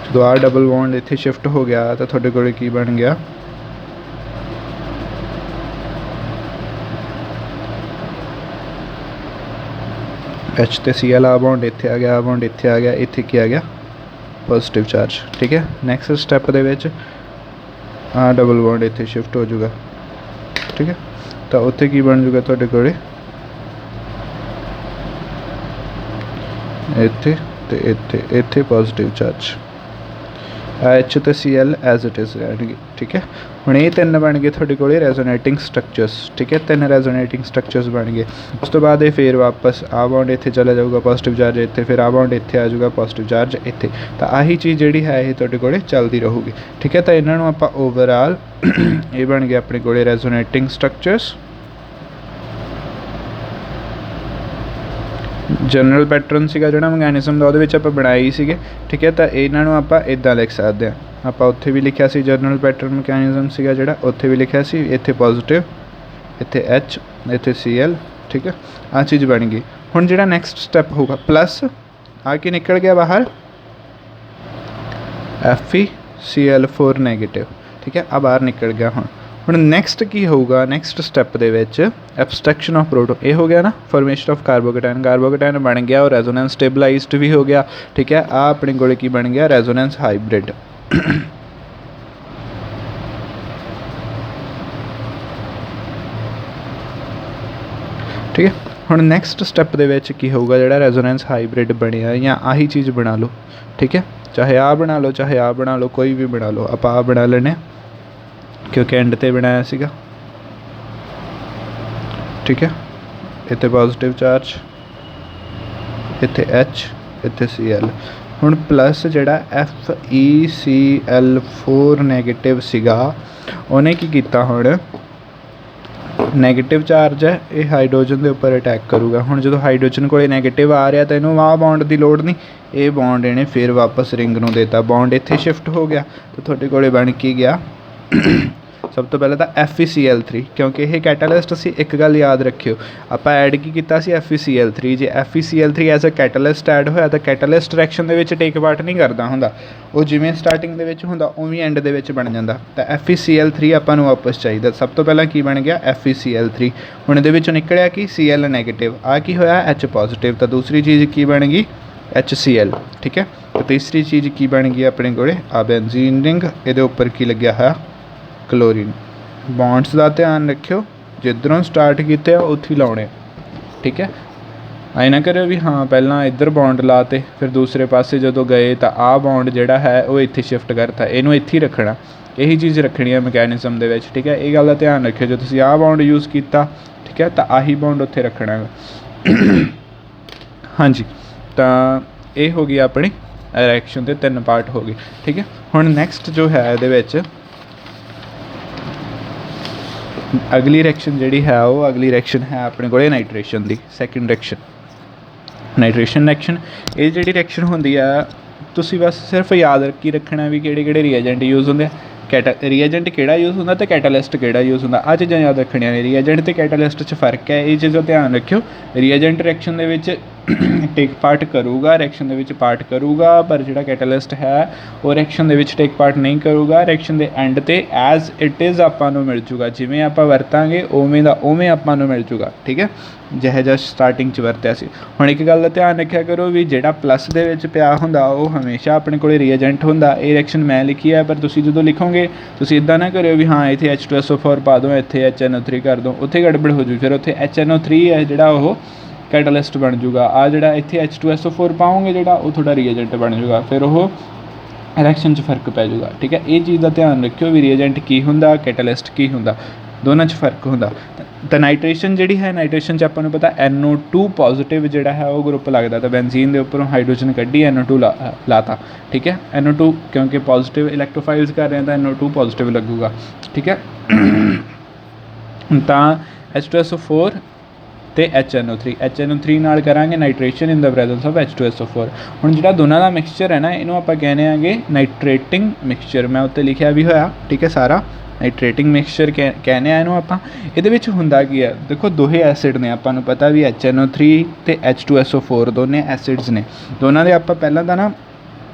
ਜਦੋਂ ਆਹ ਡਬਲ ਬੌਂਡ ਇੱਥੇ ਸ਼ਿਫਟ ਹੋ ਗਿਆ ਤਾਂ ਤੁਹਾਡੇ ਕੋਲ ਕੀ ਬਣ ਗਿਆ, H ਤੇ Cl। ਆ ਬੌਂਡ ਇੱਥੇ ਆ ਗਿਆ, ਆ ਬੌਂਡ ਇੱਥੇ ਆ ਗਿਆ, ਇੱਥੇ ਕੀ ਆ ਗਿਆ ਪੋਜ਼ੀਟਿਵ ਚਾਰਜ, ਠੀਕ ਹੈ। ਨੈਕਸਟ ਸਟੈਪ ਦੇ ਵਿੱਚ ਆਹ ਡਬਲ ਬੌਂਡ ਇੱਥੇ ਸ਼ਿਫਟ ਹੋ ਜਾਊਗਾ, ਠੀਕ ਹੈ। ਤਾਂ ਉੱਥੇ ਕੀ ਬਣ ਜਾਊਗਾ ਤੁਹਾਡੇ ਕੋਲ ਇੱਥੇ ਅਤੇ ਇੱਥੇ, ਇੱਥੇ ਪੋਜ਼ੀਟਿਵ ਚਾਰਜ। H ਅਤੇ Cl ਐਜ਼ ਇਟ ਇਜ਼ ਰਹਿਣਗੇ, ਠੀਕ ਹੈ। ਹੁਣ ਇਹ ਤਿੰਨ ਬਣ ਗਏ ਤੁਹਾਡੇ ਕੋਲ ਰੈਜ਼ੋਨੇਟਿੰਗ ਸਟਰਕਚਰਸ, ਠੀਕ ਹੈ। 3 ਰੈਜ਼ੋਨੇਟਿੰਗ ਸਟਰਕਚਰਸ ਬਣ ਗਏ। ਉਸ ਤੋਂ ਬਾਅਦ ਇਹ ਫਿਰ ਵਾਪਸ ਆਹ ਬੌਂਡ ਇੱਥੇ ਚਲਾ ਜਾਊਗਾ, ਪੋਜ਼ੀਟਿਵ ਚਾਰਜ ਇੱਥੇ, ਫਿਰ ਆਹ ਬੌਂਡ ਇੱਥੇ ਆ ਜਾਊਗਾ, ਪੋਜ਼ੀਟਿਵ ਚਾਰਜ ਇੱਥੇ। ਤਾਂ ਆਹੀ ਚੀਜ਼ ਜਿਹੜੀ ਹੈ ਇਹ ਤੁਹਾਡੇ ਕੋਲ ਚੱਲਦੀ ਰਹੂਗੀ, ਠੀਕ ਹੈ। ਤਾਂ ਇਹਨਾਂ ਨੂੰ ਆਪਾਂ ਓਵਰਆਲ ਇਹ ਬਣ ਗਿਆ ਆਪਣੇ ਕੋਲ ਰੈਜ਼ੋਨੇਟਿੰਗ ਸਟਰਕਚਰਸ। ਜਨਰਲ ਪੈਟਰਨ ਸੀਗਾ ਜਿਹੜਾ ਮੈਕੈਨਿਜ਼ਮ ਦਾ, ਉਹਦੇ ਵਿੱਚ ਆਪਾਂ ਬਣਾਏ ਹੀ ਸੀਗੇ, ਠੀਕ ਹੈ। ਤਾਂ ਇਹਨਾਂ ਨੂੰ ਆਪਾਂ ਇੱਦਾਂ ਲਿਖ ਸਕਦੇ ਹਾਂ, ਆਪਾਂ ਉੱਥੇ ਵੀ ਲਿਖਿਆ ਸੀ ਜਨਰਲ ਪੈਟਰਨ ਮੈਕੈਨਿਜ਼ਮ ਸੀਗਾ ਜਿਹੜਾ, ਉੱਥੇ ਵੀ ਲਿਖਿਆ ਸੀ, ਇੱਥੇ ਪੋਜ਼ੀਟਿਵ, ਇੱਥੇ H, ਇੱਥੇ Cl, ਠੀਕ ਹੈ। ਆਹ ਚੀਜ਼ ਬਣ ਗਈ। ਹੁਣ ਜਿਹੜਾ ਨੈਕਸਟ ਸਟੈਪ ਹੋਊਗਾ ਪਲੱਸ ਆ ਕੇ ਨਿਕਲ ਗਿਆ ਬਾਹਰ FeCl4 ਨੈਗੇਟਿਵ, ਠੀਕ ਹੈ। ਆ ਬਾਹਰ ਨਿਕਲ ਗਿਆ। ਹੁਣ ਨੈਕਸਟ ਕੀ ਹੋਊਗਾ, ਨੈਕਸਟ ਸਟੈਪ ਦੇ ਵਿੱਚ ਐਬਸਟ੍ਰੈਕਸ਼ਨ ਆਫ ਪ੍ਰੋਟੋਨ। ਇਹ ਹੋ ਗਿਆ ਨਾ ਫਾਰਮੇਸ਼ਨ ਆਫ ਕਾਰਬੋਕੈਟਾਇਨ, ਕਾਰਬੋਕੈਟਾਇਨ ਬਣ ਗਿਆ, ਉਹ ਰੈਜ਼ੋਨੈਂਸ ਸਟੇਬਲਾਈਜ਼ਡ ਵੀ ਹੋ ਗਿਆ, ਠੀਕ ਹੈ। ਆ ਆਪਣੇ ਕੋਲ ਕੀ ਬਣ ਗਿਆ, ਰੈਜ਼ੋਨੈਂਸ ਹਾਈਬ੍ਰਿਡ, ਠੀਕ ਹੈ। ਹੁਣ ਨੈਕਸਟ ਸਟੈਪ ਦੇ ਵਿੱਚ ਕੀ ਹੋਊਗਾ, ਜਿਹੜਾ ਰੈਜ਼ੋਨੈਂਸ ਹਾਈਬ੍ਰਿਡ ਬਣਿਆ ਜਾਂ ਆਹੀ ਚੀਜ਼ ਬਣਾ ਲਓ, ਠੀਕ ਹੈ। ਚਾਹੇ ਆਹ ਬਣਾ ਲਓ, ਚਾਹੇ ਆਹ ਬਣਾ ਲਓ, ਕੋਈ ਵੀ ਬਣਾ ਲਓ। ਆਪਾਂ ਆਹ ਬਣਾ ਲੈਂਦੇ ਕਿਉਂਕਿ ਐਂਡ 'ਤੇ ਬਣਾਇਆ ਸੀਗਾ, ਠੀਕ ਹੈ। ਇੱਥੇ ਪੋਜ਼ੀਟਿਵ ਚਾਰਜ, ਇੱਥੇ H, ਇੱਥੇ Cl। ਹੁਣ ਪਲੱਸ ਜਿਹੜਾ FeCl4 ਨੈਗੇਟਿਵ ਸੀਗਾ, ਉਹਨੇ ਕੀ ਕੀਤਾ, ਹੁਣ ਨੈਗੇਟਿਵ ਚਾਰਜ ਹੈ, ਇਹ ਹਾਈਡਰੋਜਨ ਦੇ ਉੱਪਰ ਅਟੈਕ ਕਰੂਗਾ। ਹੁਣ ਜਦੋਂ ਹਾਈਡਰੋਜਨ ਕੋਲ ਨੈਗੇਟਿਵ ਆ ਰਿਹਾ ਤਾਂ ਇਹਨੂੰ ਆਹ ਬੌਂਡ ਦੀ ਲੋੜ ਨਹੀਂ, ਇਹ ਬੌਂਡ ਇਹਨੇ ਫਿਰ ਵਾਪਸ ਰਿੰਗ ਨੂੰ ਦੇਤਾ, ਬੌਂਡ ਇੱਥੇ ਸ਼ਿਫਟ ਹੋ ਗਿਆ। ਤਾਂ ਤੁਹਾਡੇ ਕੋਲ ਬਣ ਕੇ ਗਿਆ ਸਭ ਤੋਂ ਪਹਿਲਾਂ ਤਾਂ FeCl3, ਕਿਉਂਕਿ ਇਹ ਕੈਟਾਲਿਸਟ ਅਸੀਂ ਇੱਕ ਗੱਲ ਯਾਦ ਰੱਖਿਓ, ਆਪਾਂ ਐਡ ਕੀ ਕੀਤਾ ਸੀ FeCl3। ਜੇ FeCl3 as a catalyst add ਹੋਇਆ ਤਾਂ ਕੈਟਾਲਿਸਟ ਰਿਐਕਸ਼ਨ ਦੇ ਵਿੱਚ ਟੇਕ ਪਾਰਟ ਨਹੀਂ ਕਰਦਾ ਹੁੰਦਾ, ਉਹ ਜਿਵੇਂ ਸਟਾਰਟਿੰਗ ਦੇ ਵਿੱਚ ਹੁੰਦਾ ਉਵੇਂ ਐਂਡ ਦੇ ਵਿੱਚ ਬਣ ਜਾਂਦਾ। ਤਾਂ FeCl3 ਆਪਾਂ ਨੂੰ ਵਾਪਸ ਚਾਹੀਦਾ। ਸਭ ਤੋਂ ਪਹਿਲਾਂ ਕੀ ਬਣ ਗਿਆ FeCl3। ਹੁਣ ਇਹਦੇ ਵਿੱਚੋਂ ਨਿਕਲਿਆ ਕਿ Cl ਨੈਗੇਟਿਵ, ਆ ਕੀ ਹੋਇਆ H ਪੋਜ਼ੀਟਿਵ। ਤਾਂ ਦੂਸਰੀ ਚੀਜ਼ ਕੀ ਬਣ ਗਈ HCl, ਠੀਕ ਹੈ। ਅਤੇ ਤੀਸਰੀ ਚੀਜ਼ ਕੀ ਬਣ ਗਈ ਆਪਣੇ ਕੋਲ ਆ ਬੈਂਜ਼ੀਨ ਰਿੰਗ, ਇਹਦੇ ਉੱਪਰ ਕੀ ਲੱਗਿਆ ਹੋਇਆ ਕਲੋਰੀਨ। ਬੌਂਡਸ ਦਾ ਧਿਆਨ ਰੱਖਿਓ, ਜਿੱਧਰੋਂ ਸਟਾਰਟ ਕੀਤੇ ਆ ਉੱਥੇ ਲਾਉਣੇ, ਠੀਕ ਹੈ। ਐਂ ਨਾ ਕਰਿਓ ਵੀ ਹਾਂ ਪਹਿਲਾਂ ਇੱਧਰ ਬੌਂਡ ਲਾਤੇ ਫਿਰ ਦੂਸਰੇ ਪਾਸੇ ਜਦੋਂ ਗਏ ਤਾਂ ਆਹ ਬੌਂਡ ਜਿਹੜਾ ਹੈ ਉਹ ਇੱਥੇ ਸ਼ਿਫਟ ਕਰਤਾ, ਇਹਨੂੰ ਇੱਥੇ ਹੀ ਰੱਖਣਾ। ਇਹੀ ਚੀਜ਼ ਰੱਖਣੀ ਹੈ ਮੈਕੈਨਿਜ਼ਮ ਦੇ ਵਿੱਚ, ਠੀਕ ਹੈ। ਇਹ ਗੱਲ ਦਾ ਧਿਆਨ ਰੱਖਿਓ, ਜੇ ਤੁਸੀਂ ਆਹ ਬੌਂਡ ਯੂਜ਼ ਕੀਤਾ, ਠੀਕ ਹੈ, ਤਾਂ ਆਹੀ ਬੌਂਡ ਉੱਥੇ ਰੱਖਣਾ ਹੈ। ਹਾਂਜੀ, ਤਾਂ ਇਹ ਹੋ ਗਈ ਆਪਣੀ ਰਿਐਕਸ਼ਨ ਦੇ 3 ਪਾਰਟ ਹੋ ਗਏ, ਠੀਕ ਹੈ। ਹੁਣ ਨੈਕਸਟ ਜੋ ਹੈ ਇਹਦੇ ਵਿੱਚ ਅਗਲੀ ਰਿਐਕਸ਼ਨ ਜਿਹੜੀ ਹੈ ਉਹ ਅਗਲੀ ਰਿਐਕਸ਼ਨ ਹੈ ਆਪਣੇ ਕੋਲ ਨਾਈਟ੍ਰੇਸ਼ਨ ਦੀ, ਸੈਕਿੰਡ ਰਿਐਕਸ਼ਨ ਨਾਈਟ੍ਰੇਸ਼ਨ ਰਿਐਕਸ਼ਨ। ਇਹ ਜਿਹੜੀ ਰਿਐਕਸ਼ਨ ਹੁੰਦੀ ਆ ਤੁਸੀਂ ਬਸ ਸਿਰਫ ਯਾਦ ਰੱਖੀ ਰੱਖਣਾ ਵੀ ਕਿਹੜੇ ਕਿਹੜੇ ਰੀਐਜੈਂਟ ਯੂਜ਼ ਹੁੰਦੇ ਆ, ਰੀਐਜੈਂਟ ਕਿਹੜਾ ਯੂਜ਼ ਹੁੰਦਾ ਅਤੇ ਕੈਟਾਲਿਸਟ ਕਿਹੜਾ ਯੂਜ਼ ਹੁੰਦਾ। ਆਹ ਚੀਜ਼ਾਂ ਯਾਦ ਰੱਖਣੀਆਂ ਨੇ। ਰੀਐਜੈਂਟ ਅਤੇ ਕੈਟਾਲਿਸਟ 'ਚ ਫਰਕ ਹੈ, ਇਹ ਚੀਜ਼ ਦਾ ਧਿਆਨ ਰੱਖਿਓ। ਰੀਐਜੈਂਟ ਰਿਐਕਸ਼ਨ ਦੇ ਵਿੱਚ ਟੇਕ ਪਾਰਟ ਕਰੂਗਾ, ਰਿਐਕਸ਼ਨ ਦੇ ਵਿੱਚ ਪਾਰਟ ਕਰੂਗਾ, ਪਰ ਜਿਹੜਾ ਕੈਟਾਲਿਸਟ ਹੈ ਉਹ ਰਿਐਕਸ਼ਨ ਦੇ ਵਿੱਚ ਟੇਕ ਪਾਰਟ ਨਹੀਂ ਕਰੂਗਾ। ਰਿਐਕਸ਼ਨ ਦੇ ਐਂਡ 'ਤੇ ਐਜ਼ ਇਟ ਇਜ਼ ਆਪਾਂ ਨੂੰ ਮਿਲ ਜੂਗਾ, ਜਿਵੇਂ ਆਪਾਂ ਵਰਤਾਂਗੇ ਉਵੇਂ ਦਾ ਉਵੇਂ ਆਪਾਂ ਨੂੰ ਮਿਲ ਜੂਗਾ। ਠੀਕ ਹੈ, ਜਿਹੋ ਜਿਹਾ ਸਟਾਰਟਿੰਗ 'ਚ ਵਰਤਿਆ ਸੀ। ਹੁਣ ਇੱਕ ਗੱਲ ਦਾ ਧਿਆਨ ਰੱਖਿਆ ਕਰੋ ਵੀ ਜਿਹੜਾ ਪਲੱਸ ਦੇ ਵਿੱਚ ਪਿਆ ਹੁੰਦਾ ਉਹ ਹਮੇਸ਼ਾ ਆਪਣੇ ਕੋਲ ਰੀਐਜੈਂਟ ਹੁੰਦਾ। ਇਹ ਰਿਐਕਸ਼ਨ ਮੈਂ ਲਿਖੀ ਹੈ, ਪਰ ਤੁਸੀਂ ਜਦੋਂ ਲਿਖੋਗੇ ਤੁਸੀਂ ਇੱਦਾਂ ਨਾ ਕਰਿਓ ਵੀ ਹਾਂ ਇੱਥੇ H2SO4 ਪਾ ਦਿਓ, ਇੱਥੇ HNO3 ਕਰ ਦਿਓ, ਉੱਥੇ ਗੜਬੜ ਹੋ ਜੂ। ਫਿਰ ਉੱਥੇ HNO3 ਹੈ ਜਿਹੜਾ ਉਹ ਕੈਟਾਲਿਸਟ ਬਣ ਜੂਗਾ। ਆ ਜਿਹੜਾ ਇੱਥੇ H2SO4 ਪਾਓਗੇ ਜਿਹੜਾ ਉਹ ਤੁਹਾਡਾ ਰੀਐਜੈਂਟ ਬਣ ਜੂਗਾ, ਫਿਰ ਉਹ ਰਿਐਕਸ਼ਨ 'ਚ ਫਰਕ ਪੈ ਜੂਗਾ। ਠੀਕ ਹੈ, ਇਹ ਚੀਜ਼ ਦਾ ਧਿਆਨ ਰੱਖਿਓ ਵੀ ਰੀਐਜੈਂਟ ਕੀ ਹੁੰਦਾ, ਕੈਟਾਲਿਸਟ ਕੀ ਹੁੰਦਾ, ਦੋਨਾਂ 'ਚ ਫਰਕ ਹੁੰਦਾ। ਤਾਂ ਨਾਈਟ੍ਰੇਸ਼ਨ ਜਿਹੜੀ ਹੈ, ਨਾਈਟ੍ਰੇਸ਼ਨ 'ਚ ਆਪਾਂ ਨੂੰ ਪਤਾ NO2 ਪੋਜ਼ੀਟਿਵ ਜਿਹੜਾ ਹੈ ਉਹ ਗਰੁੱਪ ਲੱਗਦਾ। ਤਾਂ ਬੈਂਜ਼ੀਨ ਦੇ ਉੱਪਰੋਂ ਹਾਈਡਰੋਜਨ ਕੱਢੀ NO2 ਲਾਤਾ। ਠੀਕ ਹੈ, NO2 ਕਿਉਂਕਿ ਪੋਜ਼ੀਟਿਵ ਇਲੈਕਟ੍ਰੋਫਾਈਲਸ ਕਰ ਰਹੇ ਤਾਂ NO2 ਪੋਜ਼ੀਟਿਵ ਲੱਗੂਗਾ। ਠੀਕ ਹੈ, ਤਾਂ H2SO4 ਅਤੇ HNO3 ਨਾਲ ਕਰਾਂਗੇ nitration in the presence of H2SO4। ਹੁਣ ਜਿਹੜਾ ਦੋਨਾਂ ਦਾ ਮਿਕਸਚਰ ਹੈ ਨਾ, ਇਹਨੂੰ ਆਪਾਂ ਕਹਿੰਦੇ ਆਂਗੇ ਨਾਈਟ੍ਰੇਟਿੰਗ ਮਿਕਸਚਰ। ਮੈਂ ਉੱਤੇ ਲਿਖਿਆ ਵੀ ਹੋਇਆ, ਠੀਕ ਹੈ, ਸਾਰਾ ਨਾਈਟ੍ਰੇਟਿੰਗ ਮਿਕਸਚਰ ਕਹਿੰਦੇ ਆ ਇਹਨੂੰ ਆਪਾਂ। ਇਹਦੇ ਵਿੱਚ ਹੁੰਦਾ ਕੀ ਹੈ, ਦੇਖੋ ਦੋਹੇ ਐਸਿਡ ਨੇ, ਆਪਾਂ ਨੂੰ ਪਤਾ ਵੀ HNO3 ਅਤੇ H2SO4 ਦੋਨੇ ਐਸਿਡਸ ਨੇ। ਦੋਨਾਂ ਦੇ ਆਪਾਂ ਪਹਿਲਾਂ ਤਾਂ ਨਾ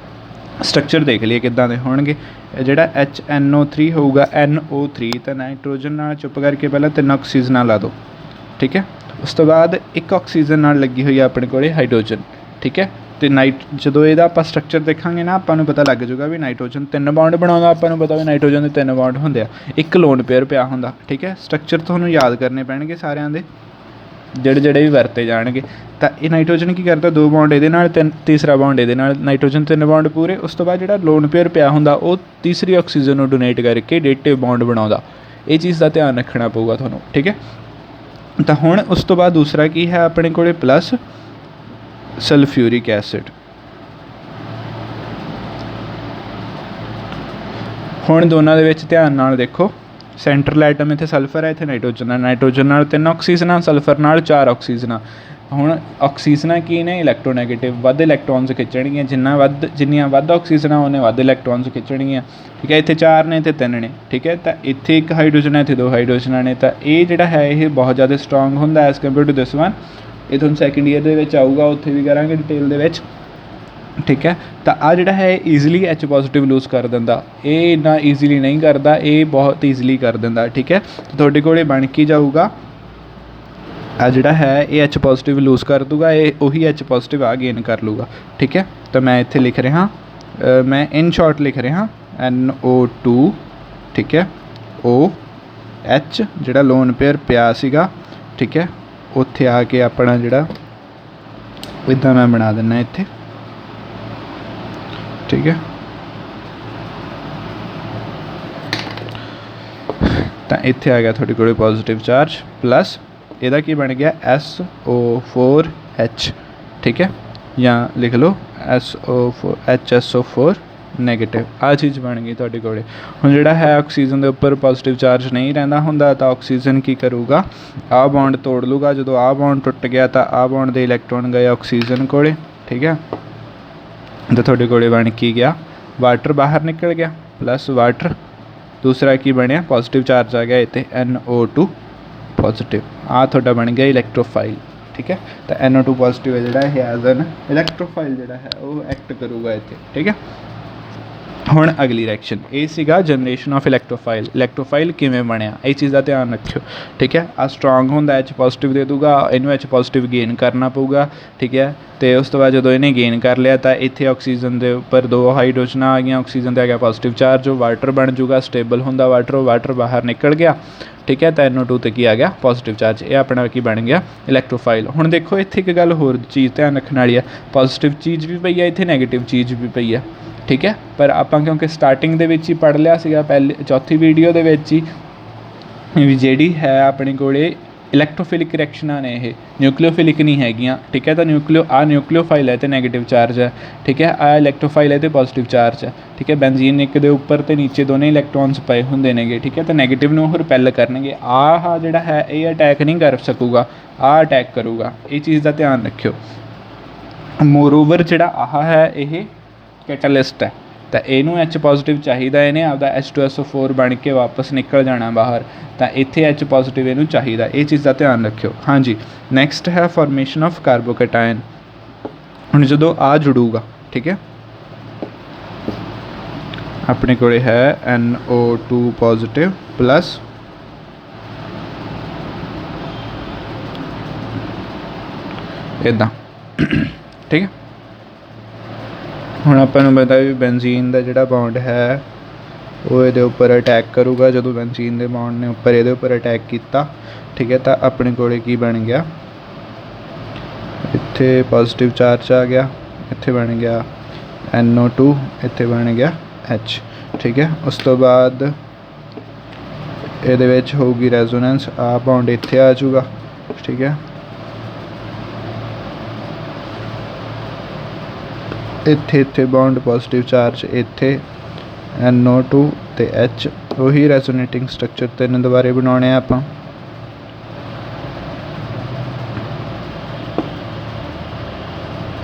ਸਟਰਕਚਰ ਦੇਖ ਲਈਏ ਕਿੱਦਾਂ ਦੇ ਹੋਣਗੇ। ਜਿਹੜਾ HNO3 ਹੋਊਗਾ NO3, ਤਾਂ ਨਾਈਟ੍ਰੋਜਨ ਨਾਲ ਚੁੱਪ ਕਰਕੇ ਪਹਿਲਾਂ 3 ਆਕਸੀਜਨਾਂ ਲਾ ਦਿਓ। ਠੀਕ ਹੈ, ਉਸ ਤੋਂ ਬਾਅਦ 1 ਆਕਸੀਜਨ ਨਾਲ ਲੱਗੀ ਹੋਈ ਆ ਆਪਣੇ ਕੋਲ ਹਾਈਡਰੋਜਨ। ਠੀਕ ਹੈ, ਅਤੇ ਜਦੋਂ ਇਹਦਾ ਆਪਾਂ ਸਟਰਕਚਰ ਦੇਖਾਂਗੇ ਨਾ ਆਪਾਂ ਨੂੰ ਪਤਾ ਲੱਗ ਜੂਗਾ ਵੀ ਨਾਈਟ੍ਰੋਜਨ 3 ਬੌਂਡ ਬਣਾਉਂਦਾ। ਆਪਾਂ ਨੂੰ ਪਤਾ ਵੀ ਨਾਈਟ੍ਰੋਜਨ ਦੇ 3 ਬੌਂਡ ਹੁੰਦੇ ਆ, 1 ਲੋਨ ਪੇਅਰ ਪਿਆ ਹੁੰਦਾ। ਠੀਕ ਹੈ, ਸਟਰਕਚਰ ਤੁਹਾਨੂੰ ਯਾਦ ਕਰਨੇ ਪੈਣਗੇ ਸਾਰਿਆਂ ਦੇ, ਜਿਹੜੇ ਵੀ ਵਰਤੇ ਜਾਣਗੇ। ਤਾਂ ਇਹ ਨਾਈਟ੍ਰੋਜਨ ਕੀ ਕਰਦਾ, 2 ਬੌਂਡ ਇਹਦੇ ਨਾਲ, ਤੀਸਰਾ ਬੌਂਡ ਇਹਦੇ ਨਾਲ, ਨਾਈਟ੍ਰੋਜਨ 3 ਬੌਂਡ ਪੂਰੇ। ਉਸ ਤੋਂ ਬਾਅਦ ਜਿਹੜਾ ਲੋਨ ਪੇਅਰ ਪਿਆ ਹੁੰਦਾ ਉਹ ਤੀਸਰੀ ਆਕਸੀਜਨ ਨੂੰ ਡੋਨੇਟ ਕਰਕੇ ਡੇਟਿਵ ਬੌਂਡ ਬਣਾਉਂਦਾ। ਇਹ ਚੀਜ਼ ਦਾ ਧਿਆਨ ਰੱਖਣਾ ਪਊਗਾ ਤੁਹਾਨੂੰ। ਠੀਕ ਹੈ, ਤਾਂ ਹੁਣ ਉਸ ਤੋਂ ਬਾਅਦ ਦੂਸਰਾ ਕੀ ਹੈ ਆਪਣੇ ਕੋਲ, ਪਲੱਸ ਸਲਫਿਊਰਿਕ ਐਸਿਡ। ਹੁਣ ਦੋਨਾਂ ਦੇ ਵਿੱਚ ਧਿਆਨ ਨਾਲ ਦੇਖੋ, ਸੈਂਟਰਲ ਐਟਮ ਇੱਥੇ ਸਲਫਰ ਹੈ, ਇੱਥੇ ਨਾਈਟ੍ਰੋਜਨ ਹੈ। ਨਾਈਟ੍ਰੋਜਨ ਨਾਲ 3 ਆਕਸੀਜਨਾਂ, ਸਲਫਰ ਨਾਲ 4 ਆਕਸੀਜਨਾਂ। ਹੁਣ ਆਕਸੀਜਨਾਂ ਕੀ ਨੇ, ਇਲੈਕਟ੍ਰੋਨੈਗੇਟਿਵ, ਵੱਧ ਇਲੈਕਟ੍ਰੋਨਸ ਖਿੱਚਣਗੀਆਂ। ਜਿੰਨੀਆਂ ਵੱਧ ਆਕਸੀਜਨਾਂ ਉਹਨੇ ਵੱਧ ਇਲੈਕਟ੍ਰੋਨਸ ਖਿੱਚਣਗੀਆਂ। ਠੀਕ ਹੈ, ਇੱਥੇ 4 ਨੇ ਅਤੇ 3 ਨੇ। ਠੀਕ ਹੈ, ਤਾਂ ਇੱਥੇ 1 ਹਾਈਡਰੋਜਨ ਹੈ, ਇੱਥੇ 2 ਹਾਈਡਰੋਜਨਾਂ ਨੇ। ਤਾਂ ਇਹ ਜਿਹੜਾ ਹੈ ਇਹ ਬਹੁਤ ਜ਼ਿਆਦਾ ਸਟਰੋਂਗ ਹੁੰਦਾ as compare to this one. ਇਹ ਤੁਹਾਨੂੰ ਸੈਕਿੰਡ ਈਅਰ ਦੇ ਵਿੱਚ ਆਊਗਾ, ਉੱਥੇ ਵੀ ਕਰਾਂਗੇ ਡਿਟੇਲ ਦੇ ਵਿੱਚ। ਠੀਕ ਹੈ, ਤਾਂ ਆਹ ਜਿਹੜਾ ਹੈ ਈਜ਼ੀਲੀ H ਪੋਜ਼ੀਟਿਵ ਲੂਜ਼ ਕਰ ਦਿੰਦਾ। ਇਹ ਇੰਨਾ ਈਜ਼ੀਲੀ ਨਹੀਂ ਕਰਦਾ, ਇਹ ਬਹੁਤ ਈਜ਼ੀਲੀ ਕਰ ਦਿੰਦਾ। ਠੀਕ ਹੈ, ਤੁਹਾਡੇ ਕੋਲ ਬਣ ਕੇ ਜਾਊਗਾ ਆ ਜਿਹੜਾ ਹੈ ਇਹ H ਪੋਜ਼ੀਟਿਵ ਲੂਜ਼ ਕਰ ਦੂਗਾ, ਇਹ ਉਹੀ H ਪੋਜ਼ੀਟਿਵ ਆ ਗੇਨ ਕਰ ਲੂਗਾ। ਠੀਕ ਹੈ, ਤਾਂ ਮੈਂ ਇੱਥੇ ਲਿਖ ਰਿਹਾ, ਮੈਂ ਇਨ ਸ਼ਾਰਟ ਲਿਖ ਰਿਹਾ NO2। ਠੀਕ ਹੈ, OH ਜਿਹੜਾ ਲੋਨ ਪੇਅਰ ਪਿਆ ਸੀਗਾ। ਠੀਕ ਹੈ, ਉੱਥੇ ਆ ਕੇ ਆਪਣਾ ਜਿਹੜਾ ਇੱਦਾਂ ਮੈਂ ਬਣਾ ਦਿੰਦਾ ਇੱਥੇ। ਠੀਕ ਹੈ, ਤਾਂ ਇੱਥੇ ਆ ਗਿਆ ਤੁਹਾਡੇ ਕੋਲ ਪੋਜ਼ੀਟਿਵ ਚਾਰਜ, ਪਲੱਸ ਇਹਦਾ ਕੀ ਬਣ ਗਿਆ SO4H। ਠੀਕ ਹੈ, ਜਾਂ ਲਿਖ ਲਓ HSO4 ਨੈਗੇਟਿਵ। ਆਹ ਚੀਜ਼ ਬਣ ਗਈ ਤੁਹਾਡੇ ਕੋਲ। ਹੁਣ ਜਿਹੜਾ ਹੈ ਆਕਸੀਜਨ ਦੇ ਉੱਪਰ ਪੋਜ਼ੀਟਿਵ ਚਾਰਜ ਨਹੀਂ ਰਹਿੰਦਾ ਹੁੰਦਾ, ਤਾਂ ਆਕਸੀਜਨ ਕੀ ਕਰੂਗਾ, ਆਹ ਬੌਂਡ ਤੋੜ ਲੂਗਾ। ਜਦੋਂ ਆਹ ਬੌਂਡ ਟੁੱਟ ਗਿਆ ਤਾਂ ਆਹ ਬੌਂਡ ਦੇ ਇਲੈਕਟ੍ਰੋਨ ਗਏ ਆਕਸੀਜਨ ਕੋਲ। ਠੀਕ ਹੈ, ਤਾਂ ਤੁਹਾਡੇ ਕੋਲ ਬਣ ਕੀ ਗਿਆ, ਵਾਟਰ ਬਾਹਰ ਨਿਕਲ ਗਿਆ, ਪਲੱਸ ਵਾਟਰ। ਦੂਸਰਾ ਕੀ ਬਣਿਆ, ਪੋਜ਼ੀਟਿਵ ਚਾਰਜ ਆ ਗਿਆ ਇੱਥੇ NO2 ਪੋਜ਼ੀਟਿਵ। ਆਹ ਤੁਹਾਡਾ ਬਣ ਗਿਆ ਇਲੈਕਟ੍ਰੋਫਾਈਲ। ਠੀਕ ਹੈ, ਤਾਂ NO2 ਪੋਜ਼ੀਟਿਵ ਹੈ ਜਿਹੜਾ ਇਹ ਐਜ਼ ਐਨ ਇਲੈਕਟ੍ਰੋਫਾਈਲ ਜਿਹੜਾ ਹੈ ਉਹ ਐਕਟ ਕਰੂਗਾ ਇੱਥੇ। ਠੀਕ ਹੈ, ਹੁਣ ਅਗਲੀ ਰਿਐਕਸ਼ਨ ਇਹ ਸੀਗਾ ਜਨਰੇਸ਼ਨ ਆਫ ਇਲੈਕਟ੍ਰੋਫਾਈਲ। ਇਲੈਕਟ੍ਰੋਫਾਈਲ ਕਿਵੇਂ ਬਣਿਆ, ਇਹ ਚੀਜ਼ ਦਾ ਧਿਆਨ ਰੱਖਿਓ। ਠੀਕ ਹੈ, ਆਹ ਸਟਰੋਂਗ ਹੁੰਦਾ H ਪੋਜ਼ੀਟਿਵ ਦੇ ਦੂਗਾ, ਇਹਨੂੰ H ਪੋਜ਼ੀਟਿਵ ਗੇਨ ਕਰਨਾ ਪਊਗਾ। ਠੀਕ ਹੈ, ਅਤੇ ਉਸ ਤੋਂ ਬਾਅਦ ਜਦੋਂ ਇਹਨੇ ਗੇਨ ਕਰ ਲਿਆ ਤਾਂ ਇੱਥੇ ਆਕਸੀਜਨ ਦੇ ਉੱਪਰ 2 ਹਾਈਡਰੋਜਨਾਂ ਆ ਗਈਆਂ, ਆਕਸੀਜਨ 'ਤੇ ਆ ਗਿਆ ਪੋਜ਼ੀਟਿਵ ਚਾਰਜ, ਉਹ ਵਾਟਰ ਬਣ ਜੂਗਾ। ਸਟੇਬਲ ਹੁੰਦਾ ਵਾਟਰ, ਉਹ ਵਾਟਰ ਬਾਹਰ ਨਿਕਲ ਗਿਆ। ਠੀਕ ਹੈ, ਤਾਂ NO2 'ਤੇ ਕੀ ਆ ਗਿਆ, ਪੋਜ਼ੀਟਿਵ ਚਾਰਜ। ਇਹ ਆਪਣਾ ਕੀ ਬਣ ਗਿਆ, ਇਲੈਕਟ੍ਰੋਫਾਈਲ। ਹੁਣ ਦੇਖੋ ਇੱਥੇ ਇੱਕ ਗੱਲ ਹੋਰ ਚੀਜ਼ ਧਿਆਨ ਰੱਖਣ ਵਾਲੀ ਆ, ਪੋਜ਼ੀਟਿਵ ਚੀਜ਼ ਵੀ ਪਈ ਹੈ ਇੱਥੇ, ਨੈਗੇਟਿਵ ਚੀਜ਼ ਵੀ ਪਈ ਹੈ। ਠੀਕ ਹੈ, ਪਰ ਆਪਾਂ ਕਿਉਂਕਿ ਸਟਾਰਟਿੰਗ ਦੇ ਵਿੱਚ ਹੀ ਪੜ੍ਹ ਲਿਆ ਸੀਗਾ, ਚੌਥੀ ਵੀਡੀਓ ਦੇ ਵਿੱਚ ਹੀ, ਵੀ ਜਿਹੜੀ ਹੈ ਆਪਣੇ ਕੋਲ ਇਲੈਕਟ੍ਰੋਫਿਲਿਕ ਰਿਐਕਸ਼ਨਾਂ ਨੇ, ਇਹ ਨਿਊਕਲੀਓਫਿਲਿਕ ਨਹੀਂ ਹੈਗੀਆਂ। ਠੀਕ ਹੈ, ਤਾਂ ਨਿਊਕਲੀਓਫਾਈਲ ਹੈ ਅਤੇ ਨੈਗੇਟਿਵ ਚਾਰਜ ਹੈ। ਠੀਕ ਹੈ, ਆਹ ਇਲੈਕਟ੍ਰੋਫਾਈਲ ਹੈ ਅਤੇ ਪੋਜ਼ੀਟਿਵ ਚਾਰਜ ਹੈ। ਠੀਕ ਹੈ, ਬੈਂਜ਼ੀਨ ਇੱਕ ਦੇ ਉੱਪਰ ਅਤੇ ਨੀਚੇ ਦੋਨੇ ਇਲੈਕਟ੍ਰੋਨਸ ਪਏ ਹੁੰਦੇ ਨੇਗੇ। ਠੀਕ ਹੈ, ਤਾਂ ਨੈਗੇਟਿਵ ਨੂੰ ਉਹ ਰਿਪੈਲ ਕਰਨਗੇ। ਆਹ ਜਿਹੜਾ ਹੈ ਇਹ ਅਟੈਕ ਨਹੀਂ ਕਰ ਸਕੂਗਾ, ਆਹ ਅਟੈਕ ਕਰੂਗਾ। ਇਹ ਚੀਜ਼ ਦਾ ਧਿਆਨ ਰੱਖਿਓ। ਮੋਰਓਵਰ ਜਿਹੜਾ ਆਹ ਹੈ ਇਹ ਕੈਟਾਲਿਸਟ ਹੈ। तो इनू H पॉजिटिव चाहिए, इन्हें आपका H2SO4 बन के वापस निकल जाना बाहर, तो इत्थे H पॉजिटिव इनू चाहिए। ये चीज़ का ध्यान रखियो। हाँ जी, नैक्सट है फॉर्मेशन ऑफ कार्बोकैटायन। हुण जदों आ जुड़ूगा, ठीक है, अपने को है NO2 पॉजिटिव प्लस इदा, ठीक है। हुण आपां नूं पता भी बेंजीन का जिहड़ा बॉन्ड है वो ये उपर अटैक करूगा। जो बेंजीन के बॉन्ड ने उपर ये उपर अटैक किया, ठीक है, तो अपने को की बन गया, इत्थे पॉजिटिव चार्ज आ गया, इत्थे बन गया NO2, इत्थे बन गया H, ठीक है। उस तो बाद ये होगी रेजोनेंस, आ बॉन्ड इत्थे आ जाऊगा, ठीक है। इत्थे इत्थे बॉन्ड पॉजिटिव चार्ज, इत्थे NO2 ते H, वही रेजोनेटिंग स्ट्रक्चर 3 दोबारे बनाने आपां।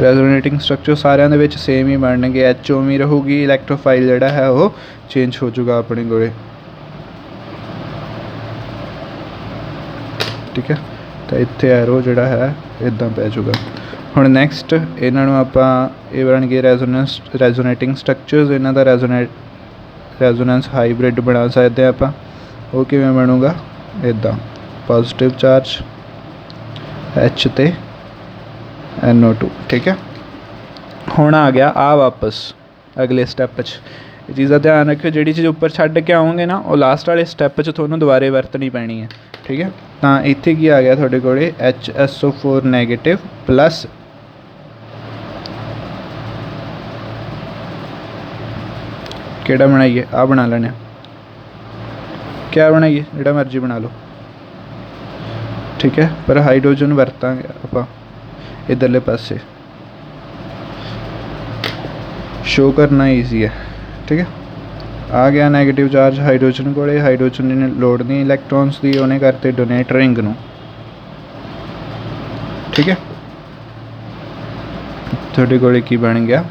रेजोनेटिंग स्ट्रक्चर सारिਆਂ ਦੇ ਵਿੱਚ सेम ही बनने, H उमी रहूगी, इलैक्ट्रोफाइल जिहड़ा है वो चेंज हो जाऊगा अपने कोले, ठीक है। तो इत्थे एरो जिहड़ा है इदां पै जाऊगा। हुण नैक्सट इन्हां नूं आपां ये बन गए रेजोनेटिंग स्ट्रक्चर्स, इन्हां दा रेजोनेंस हाईब्रिड बना सकते हैं आपां। वो किवें बनूगा, इदां पॉजिटिव चार्ज H ते NO2, ठीक है। हुण आ गया आ वापस अगले स्टैप ये चीज़ का ध्यान रखियो, जी चीज़ उपर छड्ड के आओगे ना वो लास्ट वाले स्टैप तुहानूं दोबारे वरतनी पैनी है, ठीक है। तो इत्थे की आ गया तुहाडे कोले HSO4 नैगेटिव प्लस केड़ा बनाइए, आ बना लेने, क्या बनाइए, जिहड़ा मर्जी बना लो, ठीक है। पर हाइड्रोजन वरतांगे आपां इधरले पासे, शो करना ईजी है, ठीक है। आ गया नैगेटिव चार्ज हाइड्रोजन को, हाइड्रोजन ने लोड़ नहीं इलैक्ट्रॉन्स दी, उन्हें करते डोनेट रिंग नूं, ठीक है। थोड़े कोले की बन गया,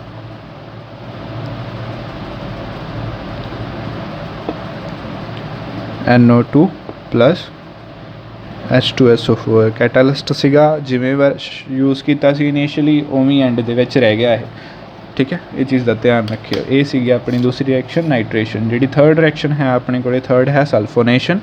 NO2 प्लस H2SO4 कैटालिस्ट सीगा, जिमें यूज़ किया सी इनिशियली उवें एंड दे विच रह गया है, ठीक है। ये चीज़ का ध्यान रखियो। ये सी अपनी दूसरी रिएक्शन नाइट्रेशन। जी थर्ड रिएक्शन है अपने को, थर्ड है सल्फोनेशन।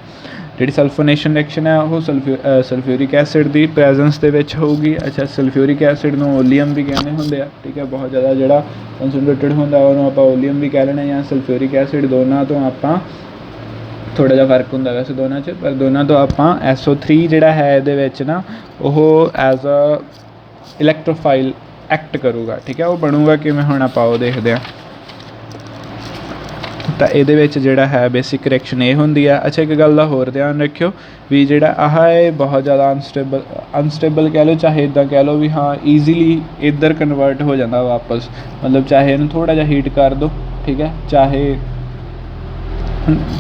जी सल्फोनेशन रिएक्शन है वो सल्फ्यूरिक एसिड की प्रेजेंस के विच होगी। अच्छा, सल्फ्यूरिक एसिड नूं ओलियम भी कहने होंदे आ, ठीक है। बहुत ज़्यादा जिहड़ा कंसनट्रेटेड होंदा उहनूं आपां ओलियम भी कह लेने, या सल्फ्यूरिक एसिड, दोनों तो आपां थोड़ा जिहा फर्क होंदा वैसे दोनों च, पर दोनों तो आपां SO3 जिहड़ा है इहदे विच ना वो एज अ इलैक्ट्रोफाइल एक्ट करूगा, ठीक है। वो बनूगा कि मैं हुण आपां देखते हैं। तो इहदे विच जिहड़ा है बेसिक रिएक्शन ये होंदी है। अच्छा, एक गल दा होर ध्यान रखियो भी जिहड़ा आह है बहुत ज़्यादा अनस्टेबल कह लो, चाहे इदां कह लो भी हाँ ईजीली इधर कन्वर्ट हो जाता वापस, मतलब चाहे इन्हूं थोड़ा जिहा हीट कर दो, ठीक है, चाहे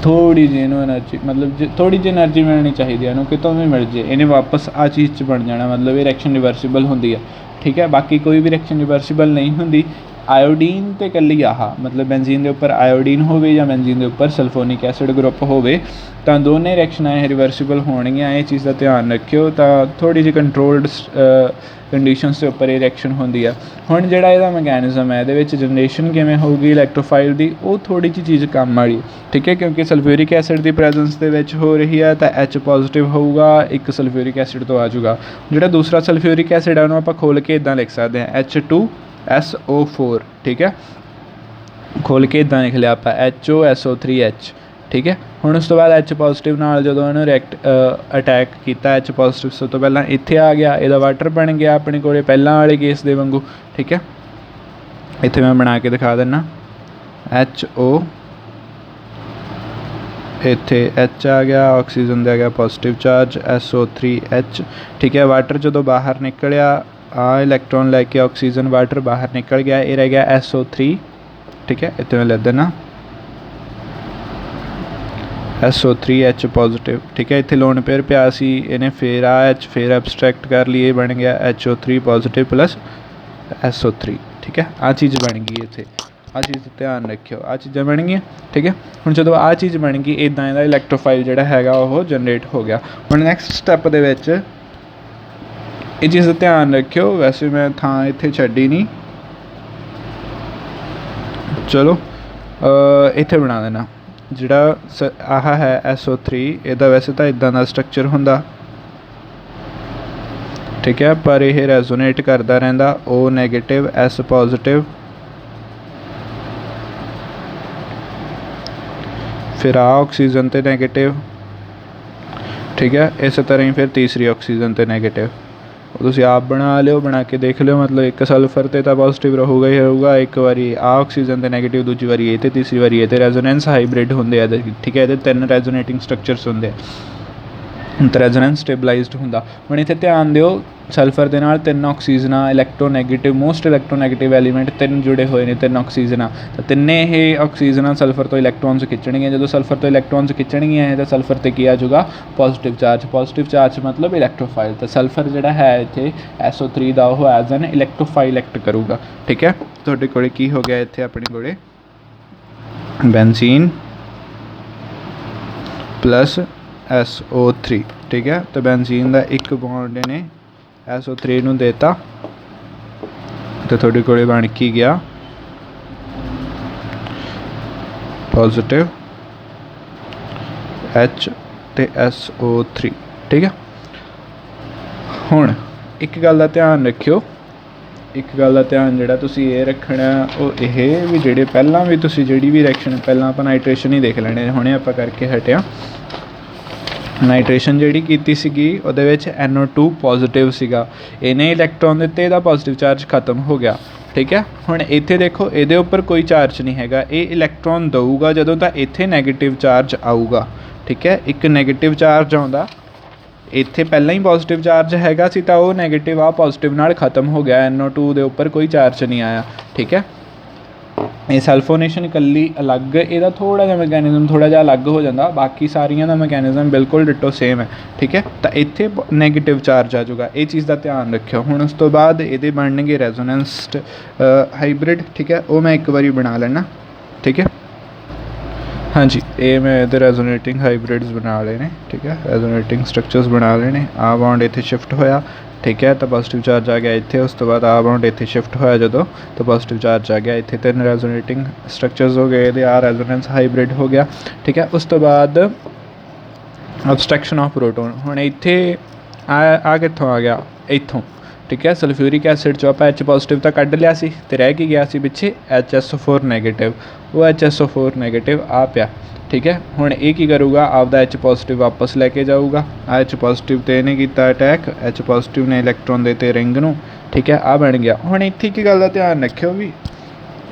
थोड़ी जी इनू एनर्जी, मतलब थोड़ी जी एनर्जी मिलनी चाहिए इनू, कितों भी मिल जाए, इन्हें वापस आ चीज़ च बन जाना, मतलब ये रिएक्शन रिवर्सिबल होंदी है, ठीक है। बाकी कोई भी रिएक्शन रिवर्सिबल नहीं होंदी। आयोडीन तो कल्ली आह, मतलब बेंजीन के उपर आयोडीन हो या बेंजीन के उपर सल्फोनिक एसिड ग्रुप होवे, तो दोनों रिएक्शन रिवर्सिबल होणगियां। ये चीज़ का ध्यान रखियो। तो थोड़ी जी कंट्रोल्ड कंडीशनस के उपर ये रिएक्शन होंदी है। हुण जिहड़ा इहदा मैकेनिज्म है, इहदे जनरेशन किवें होगी इलैक्ट्रोफाइल की, वो थोड़ी जी चीज़ काम वाली, ठीक है, क्योंकि सल्फ्यूरिक एसिड की प्रेजेंस के विच हो रही है, तो H पॉजिटिव होगा, एक सल्फ्यूरिक एसिड तो आ जाऊगा। जिहड़ा दूसरा सल्फ्यूरिक एसिड है उन्होंने आप खोल के इदां लिख सकते हैं H2SO4, ठीक है, खोल के इदां लिख लिया आप HOSO3H, ठीक है। हुण उस तो बाद H पॉजिटिव नाल जदों इन्हूं अटैक किया H पॉजिटिव, सब तो पहला इत्थे आ गया, इहदा वाटर बन गया अपने कोले पहलां वाले केस दे वांगू, ठीक है। इत्थे मैं बना के दिखा दिना, HO, इत्थे H आ गया, ऑक्सीजन दे आ गया पॉजिटिव चार्ज SO3H, ठीक है। वाटर जो बाहर निकलिया, आ इलैक्ट्रॉन लैके ऑक्सीजन वाटर बाहर निकल गया, ये रह गया SO3, ठीक है। इत्थे मैं लिख देना SO3H पॉजिटिव, ठीक है। इत्थे लोन पेयर पिया सी, इन्हें फिर आ H फिर एब्सट्रैक्ट कर लिए, बन गया HO3 पॉजिटिव प्लस SO3, ठीक है। आ चीज़ बन गई इत्थे। आ चीज़ ध्यान रखियो, आ चीज़ां बन गई। ठीक है, हुण जदों आ चीज़ बन गई इदां इहदा इलैक्ट्रोफाइल जिहड़ा हैगा ओह जनरेट हो गया। हुण नैक्सट स्टैप दे विच ये चीज़ ध्यान रखियो, वैसे मैं थां इत्थे छड्डी नहीं, चलो इत्थे बना देना जिहड़ा आह है SO3 इहदा वैसे तो इदां दा स्ट्रक्चर हुंदा। ठीक है, पर यह रेजोनेट करता रहिंदा O नैगेटिव S पॉजिटिव, फिर आ ऑक्सीजन ते नैगेटिव। ठीक है, इस तरह ही फिर तीसरी ऑक्सीजन ते नैगेटिव। तुसीं आप बना लियो, बना के देख लियो, मतलब एक सल्फर ते तां पॉजिटिव रहूगा ही रहूगा, एक बारी आ ऑक्सीजन ते नैगेटिव, दूजी बारी ये ते तीसरी बारी ये ते। रेजोनेंस हाइब्रिड होंदे आ। ठीक है, ये 3 रेजोनेटिंग स्ट्रक्चर्स होंदे, रेजोनेंस स्टेबलाइज्ड हुंदा। हुण इत्थे ध्यान दिओ, सल्फर दे नाल 3 ऑक्सीजना इलैक्ट्रोनैगेटिव, मोस्ट इलैक्ट्रोनैगेटिव एलीमेंट 3 जुड़े हुए ने, 3 ऑक्सीजना। तो तिन्ने ये ऑक्सीजना सल्फर तो इलैक्ट्रॉन्स खिच्चणगियां। जो सल्फर तो इलैक्ट्रॉन्स खिच्चणगियां तो सल्फर ते की आ जाऊगा पॉजिटिव चार्ज। पॉजिटिव चार्ज मतलब इलैक्ट्रोफाइल। तो सल्फर जिहड़ा है इत्थे SO3 दा ओह एज एन इलैक्ट्रोफाइल एक्ट करूगा। ठीक है, तुहाडे कोले की हो गया इत्थे अपने कोले बेंजीन प्लस SO3। ठीक है, तो बेंजीन का एक बॉन्ड ने SO3 नूं देता, तो तुहाडे कोले बन की गया पॉजिटिव H ते SO3। ठीक है, हुण एक गल का ध्यान रखियो, एक गल का ध्यान जिहड़ा तुसीं ये रखना वो ये भी जिहड़े पहलां भी तुसीं जिहड़ी भी रिएक्शन पहलां आपां नाइट्रेशन ही देख लैणे, हुणे आपां करके हटिया। नाइट्रेशन जिहड़ी कीती सीगी उहदे विच NO2 पॉजिटिव सीगा, इहने इलैक्ट्रॉन दित्ते, इहदा पॉजिटिव चार्ज खत्म हो गया। ठीक है, हुण इत्थे देखो इहदे उपर कोई चार्ज नहीं हैगा, ये इलैक्ट्रॉन दऊगा जदों तां इत्थे नैगेटिव चार्ज आऊगा। ठीक है, एक नैगेटिव चार्ज आउंदा, इत्थे पहलां ही पॉजिटिव चार्ज हैगा सी तां ओह नैगेटिव आ पॉजिटिव नाल खत्म हो गया, NO2 दे उपर कोई चार्ज नहीं आया। ठीक है, ये सल्फोनेशन कल्ली अलग, इहदा थोड़ा जिहा मैकेनिज्म थोड़ा जिहा अलग हो जाता, बाकी सारियां दा मैकेनिज्म बिल्कुल डिटो सेम है। ठीक है, तो इत्थे नैगेटिव चार्ज आ जाऊगा, ये चीज़ का ध्यान रखियो। हुण उस तो बाद ये बनणगे रेजोनेंस हाइब्रिड। ठीक है, वो मैं एक बारी बना लेना। ठीक है, हाँ जी, ये मैं इधर रेजोनेटिंग हाइब्रिड्स बना लेने। ठीक है, रेजोनेटिंग स्ट्रक्चर्स बना लेने। आ बॉन्ड इत्थे शिफ्ट होया। ठीक है, तो पॉजिटिव चार्ज आ गया इत्थे, उस तो बाद आ बॉन्ड इत्थे शिफ्ट होया जदों, तो पॉजिटिव चार्ज आ गया इत्थे। 3 रेजोनेटिंग स्ट्रक्चर्स हो गए, ये आ रेजोनेंस हाइब्रिड हो गया। ठीक है, उस तो बाद अब्सट्रैक्शन ऑफ प्रोटोन। हुण इत्थे आ कित्थों आ गया, इत्थों। ठीक है, सल्फ्यूरिक एसिड चों आपां H पॉजिटिव तो कढ़ लिया सी, ते रह की गया सी पिछे HSO4 नैगेटिव, वो HSO4 नैगेटिव आ पिया। ठीक है, हुण ये की करूगा, आपदा H पॉजिटिव वापस लैके जाऊगा। H पॉजिटिव ते इहने कीता अटैक, H पॉजिटिव ने इलैक्ट्रॉन देते रिंग नूं। ठीक है, आ बन गया। हुण इत्थे की गल दा ध्यान रखियो भी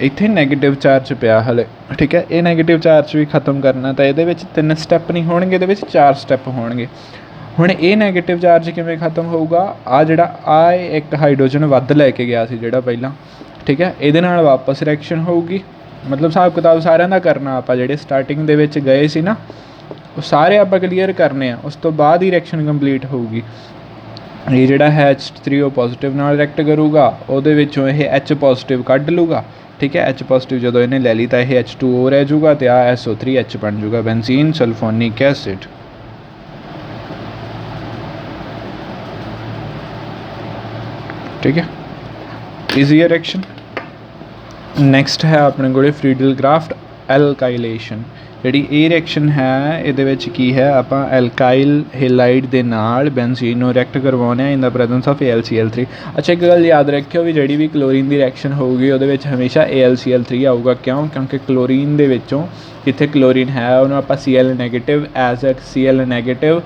इत्थे नैगेटिव चार्ज पिया हले। ठीक है, ये नैगेटिव चार्ज भी खत्म करना, तो ये 3 स्टैप नहीं होणगे, ये 4 स्टैप होणगे। हुण ये नैगेटिव चार्ज किवें खत्म होऊगा, आ जिहड़ा आ एक हाइड्रोजन वध लैके गया सी जिहड़ा पहिलां। ठीक है, इहदे नाल वापस रिएक्शन होऊगी, मतलब हिसाब किताब सारिਆਂ ਦਾ करना आपां जिहड़े स्टार्टिंग दे विच गए सी ना, वो सारे आपां क्लीयर करने आ, उस तो बाद ही रिएक्शन कंप्लीट होऊगी। ये जिहड़ा है H3O पॉजिटिव नाल रिएक्ट करूगा, ਉਹਦੇ ਵਿੱਚੋਂ ਇਹ H पॉजिटिव ਕੱਢ लूगा। ठीक है, H पॉजिटिव ਜਦੋਂ ਇਹਨੇ ਲੈ ਲਈ ਤਾਂ ਇਹ H2O ਰਹਿ ਜੂਗਾ ਤੇ ਆ SO3H ਬਣ ਜੂਗਾ, बेंजीन सल्फोनिक एसिड। ठीक है, ईजी रिएक्शन। नैक्सट है अपने को फ्रीडल क्राफ्ट एल्काइलेशन। जी ये रिएक्शन है ये की है, आप एल्काइल हेलाइड के नाल बेंजीन रिएक्ट करवाने in the presence of AlCl3। अच्छा, एक गल याद रखियो भी जी भी क्लोरीन की रिएक्शन होगी वो हमेशा AlCl3 आऊगा। क्यों? क्योंकि क्लोरीन के विचों जिथे क्लोरीन है उन्होंने आप Cl negative as a Cl negative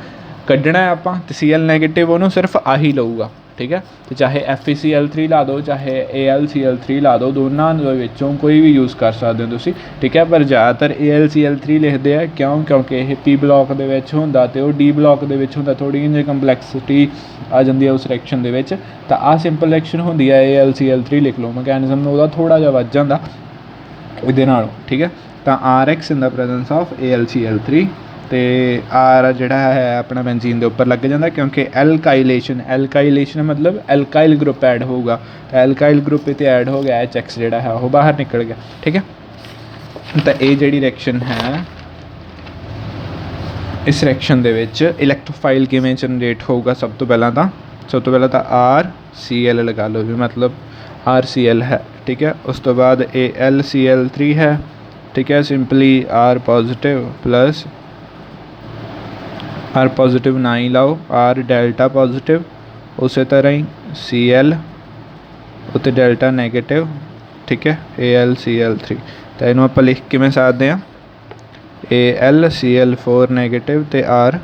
कढ़ना है, आप Cl नैगेटिव उन्होंने सिर्फ आ ही लऊगा। ठीक है, तो चाहे FeCl3 ला दो चाहे AlCl3 ला दो, दोनों विचों कोई भी यूज़ कर सकते हो तुसी। ठीक है, पर ज़्यादातर AlCl3 लिखते हैं। क्यों? क्योंकि यह P ब्लॉक के होंदा ते D ब्लॉक के होंदा, थोड़ी जी कंपलैक्सिटी आ जाती है उस रिएक्शन के। तो आ सिंपल रिएक्शन होंदी है, AlCl3 लिख लो, मैकेनिज्म वह थोड़ा जिहा वध जांदा इहदे नालों। ठीक है, तो RX in the presence of AlCl3, तो आर जिहड़ा है अपना बेंजीन के उपर लग जाता, क्योंकि एल्काइलेशन मतलब एल्काइल ग्रुप ऐड होगा, तो एल्काइल ग्रुप इत्थे ऐड हो गया, HX जिहड़ा है वो बाहर निकल गया। ठीक है, तो ये जिहड़ी रिएक्शन है, इस रिएक्शन दे विच इलैक्ट्रोफाइल किवें जनरेट होगा, सब तो पहला तो RCl लगा लो भी, मतलब RCl है। ठीक है, उस तो बाद AlCl3 है। ठीक है, simply R positive plus R positive ना ही लाओ, R डेल्टा पॉजिटिव, उस तरह ही Cl उत्ते डेल्टा नैगेटिव। ठीक है, AlCl3, तो इनू आप लिख किवें सकते हैं, AlCl4 नैगेटिव तो R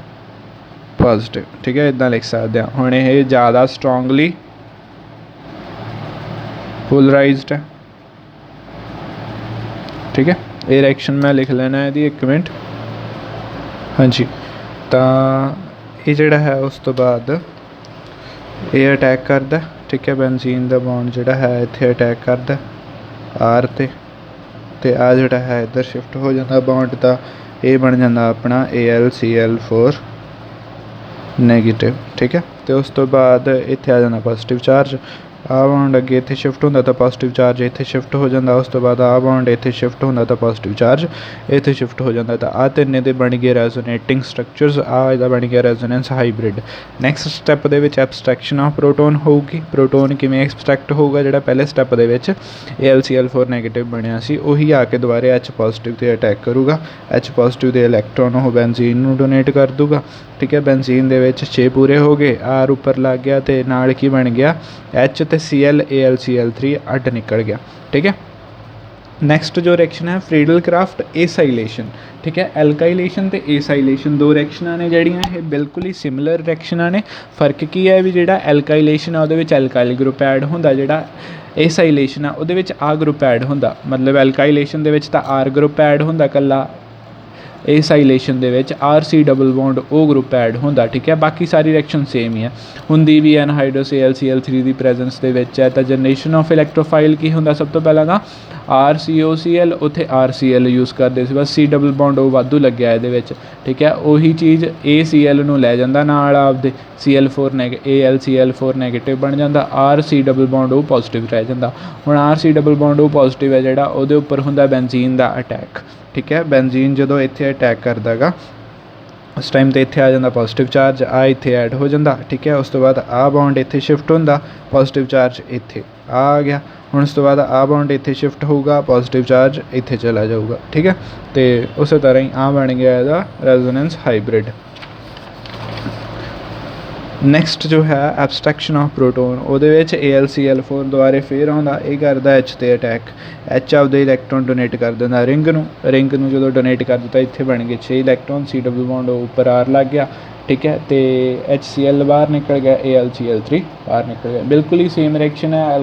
पॉजिटिव। ठीक है, इदा लिख सकते हैं। हुण ये ज़्यादा स्ट्रोंगली पोलराइज्ड है। ठीक है, ये रिएक्शन मैं लिख लेना है, एक मिनट। हाँ जी, तो ये जिहड़ा है उस तो बाद ये अटैक करदा। ठीक है, बेंजीन दा बॉन्ड जिहड़ा है इत्थे अटैक करदा आर ते आ जिहड़ा है इधर शिफ्ट हो जाता बॉन्ड दा, ये बन जाता अपना AlCl4 नैगेटिव। ठीक है, तो उस तो बाद इत्थे आ जाता पॉजिटिव चार्ज, आ बॉन्ड अगे इत्थे शिफ्ट होंदा तो पॉजिटिव चार्ज इत्थे शिफ्ट हो जाता, उस तो बाद आ बॉन्ड इत्थे शिफ्ट होंदा तो पॉजिटिव चार्ज इत्थे शिफ्ट हो जाता। तो आ तिन्ने दे बन गए रेजोनेटिंग स्ट्रक्चर्स, आ इहदा बन गया resonance hybrid. Next step they which abstraction of proton होगी। प्रोटोन किवें एक्सट्रैक्ट होगा, जिहड़ा पहले स्टैप दे विच AlCl4 नैगेटिव बनिया सी, उही आके दुबारे H पॉजिटिव ते अटैक करूगा। H पॉजिटिव दे इलैक्ट्रॉन वो बेंजीन नूं डोनेट कर दूगा। ठीक है, बेंजीन दे विच 6 पूरे हो गए, R उपर लग गया तो नाल की बन गया H ते Cl AlCl3 अड निकल गया। ठीक है, नैक्सट जो रिएक्शन है फ्रीडल क्राफ्ट एसाइलेशन। ठीक है, एल्काइलेशन तो एसाइलेशन दो रिएक्शनां ने जिहड़ियां ये बिल्कुल ही सिमिलर रिएक्शनां ने। फर्क की है भी, जिहड़ा एल्काइलेशन है उहदे विच एल्काइल ग्रुप ऐड हुंदा, जिहड़ा एसाइलेशन है उहदे विच आ ग्रुप ऐड हुंदा। मतलब एल्काइलेशन दे विच तां R ग्रुप ऐड हुंदा कल्ला, एसाइलेशन दे विच RC double bond O group add होंदा। ठीक है, बाकी सारी रिएक्शन सेम ही है, हुंदी भी एनहाइड्रस AlCl3 की प्रेजेंस दे विच है। तो जनरेशन ऑफ इलैक्ट्रोफाइल की हुंदा, सब तो पहला ना RCOCl, उत्थे RCl यूज़ करते सी, बस C डबल बॉन्ड ओ वाधू लग्या इहदे विच। ठीक है, उही चीज़ ACl नूं लै जांदा नाल आपदे Cl4 AlCl4 नैगेटिव बन जाता, RC double bond O positive रह जाता। हुण RC double bond O positive है जिहड़ा, उहदे उपर हुंदा बेंजीन दा अटैक। ठीक है, बेंजीन जो इत्थे अटैक करदा गा उस टाइम तो इत्थे आ जाता पॉजिटिव चार्ज, आ इत्थे ऐड हो जाता। ठीक है, उस तो बाद आ बॉन्ड इत्थे शिफ्ट होंदा, पॉजिटिव चार्ज इत्थे आ गया। हुण उस तो बाद आ बॉन्ड इत्थे शिफ्ट होगा, पॉजिटिव चार्ज इत्थे चला जाऊगा। ठीक है, तो उस तरह ही आ बन गया इहदा रेजोनेंस हाइब्रिड। नैक्सट जो है एब्सट्रैक्शन ऑफ प्रोटोन, उहदे विच AlCl4 दुबारे फिर आउंदा, ये करदा H ते अटैक। H आपदे इलैक्ट्रॉन डोनेट कर दिंदा रिंग नूं जो डोनेट कर दिता, इत्थे बन गए 6 इलैक्ट्रॉन, C डबल बॉन्ड उपर R लग गया। ठीक है, तो HCl बाहर निकल गया, AlCl3 बाहर निकल गया। बिल्कुल ही सेम रिएक्शन है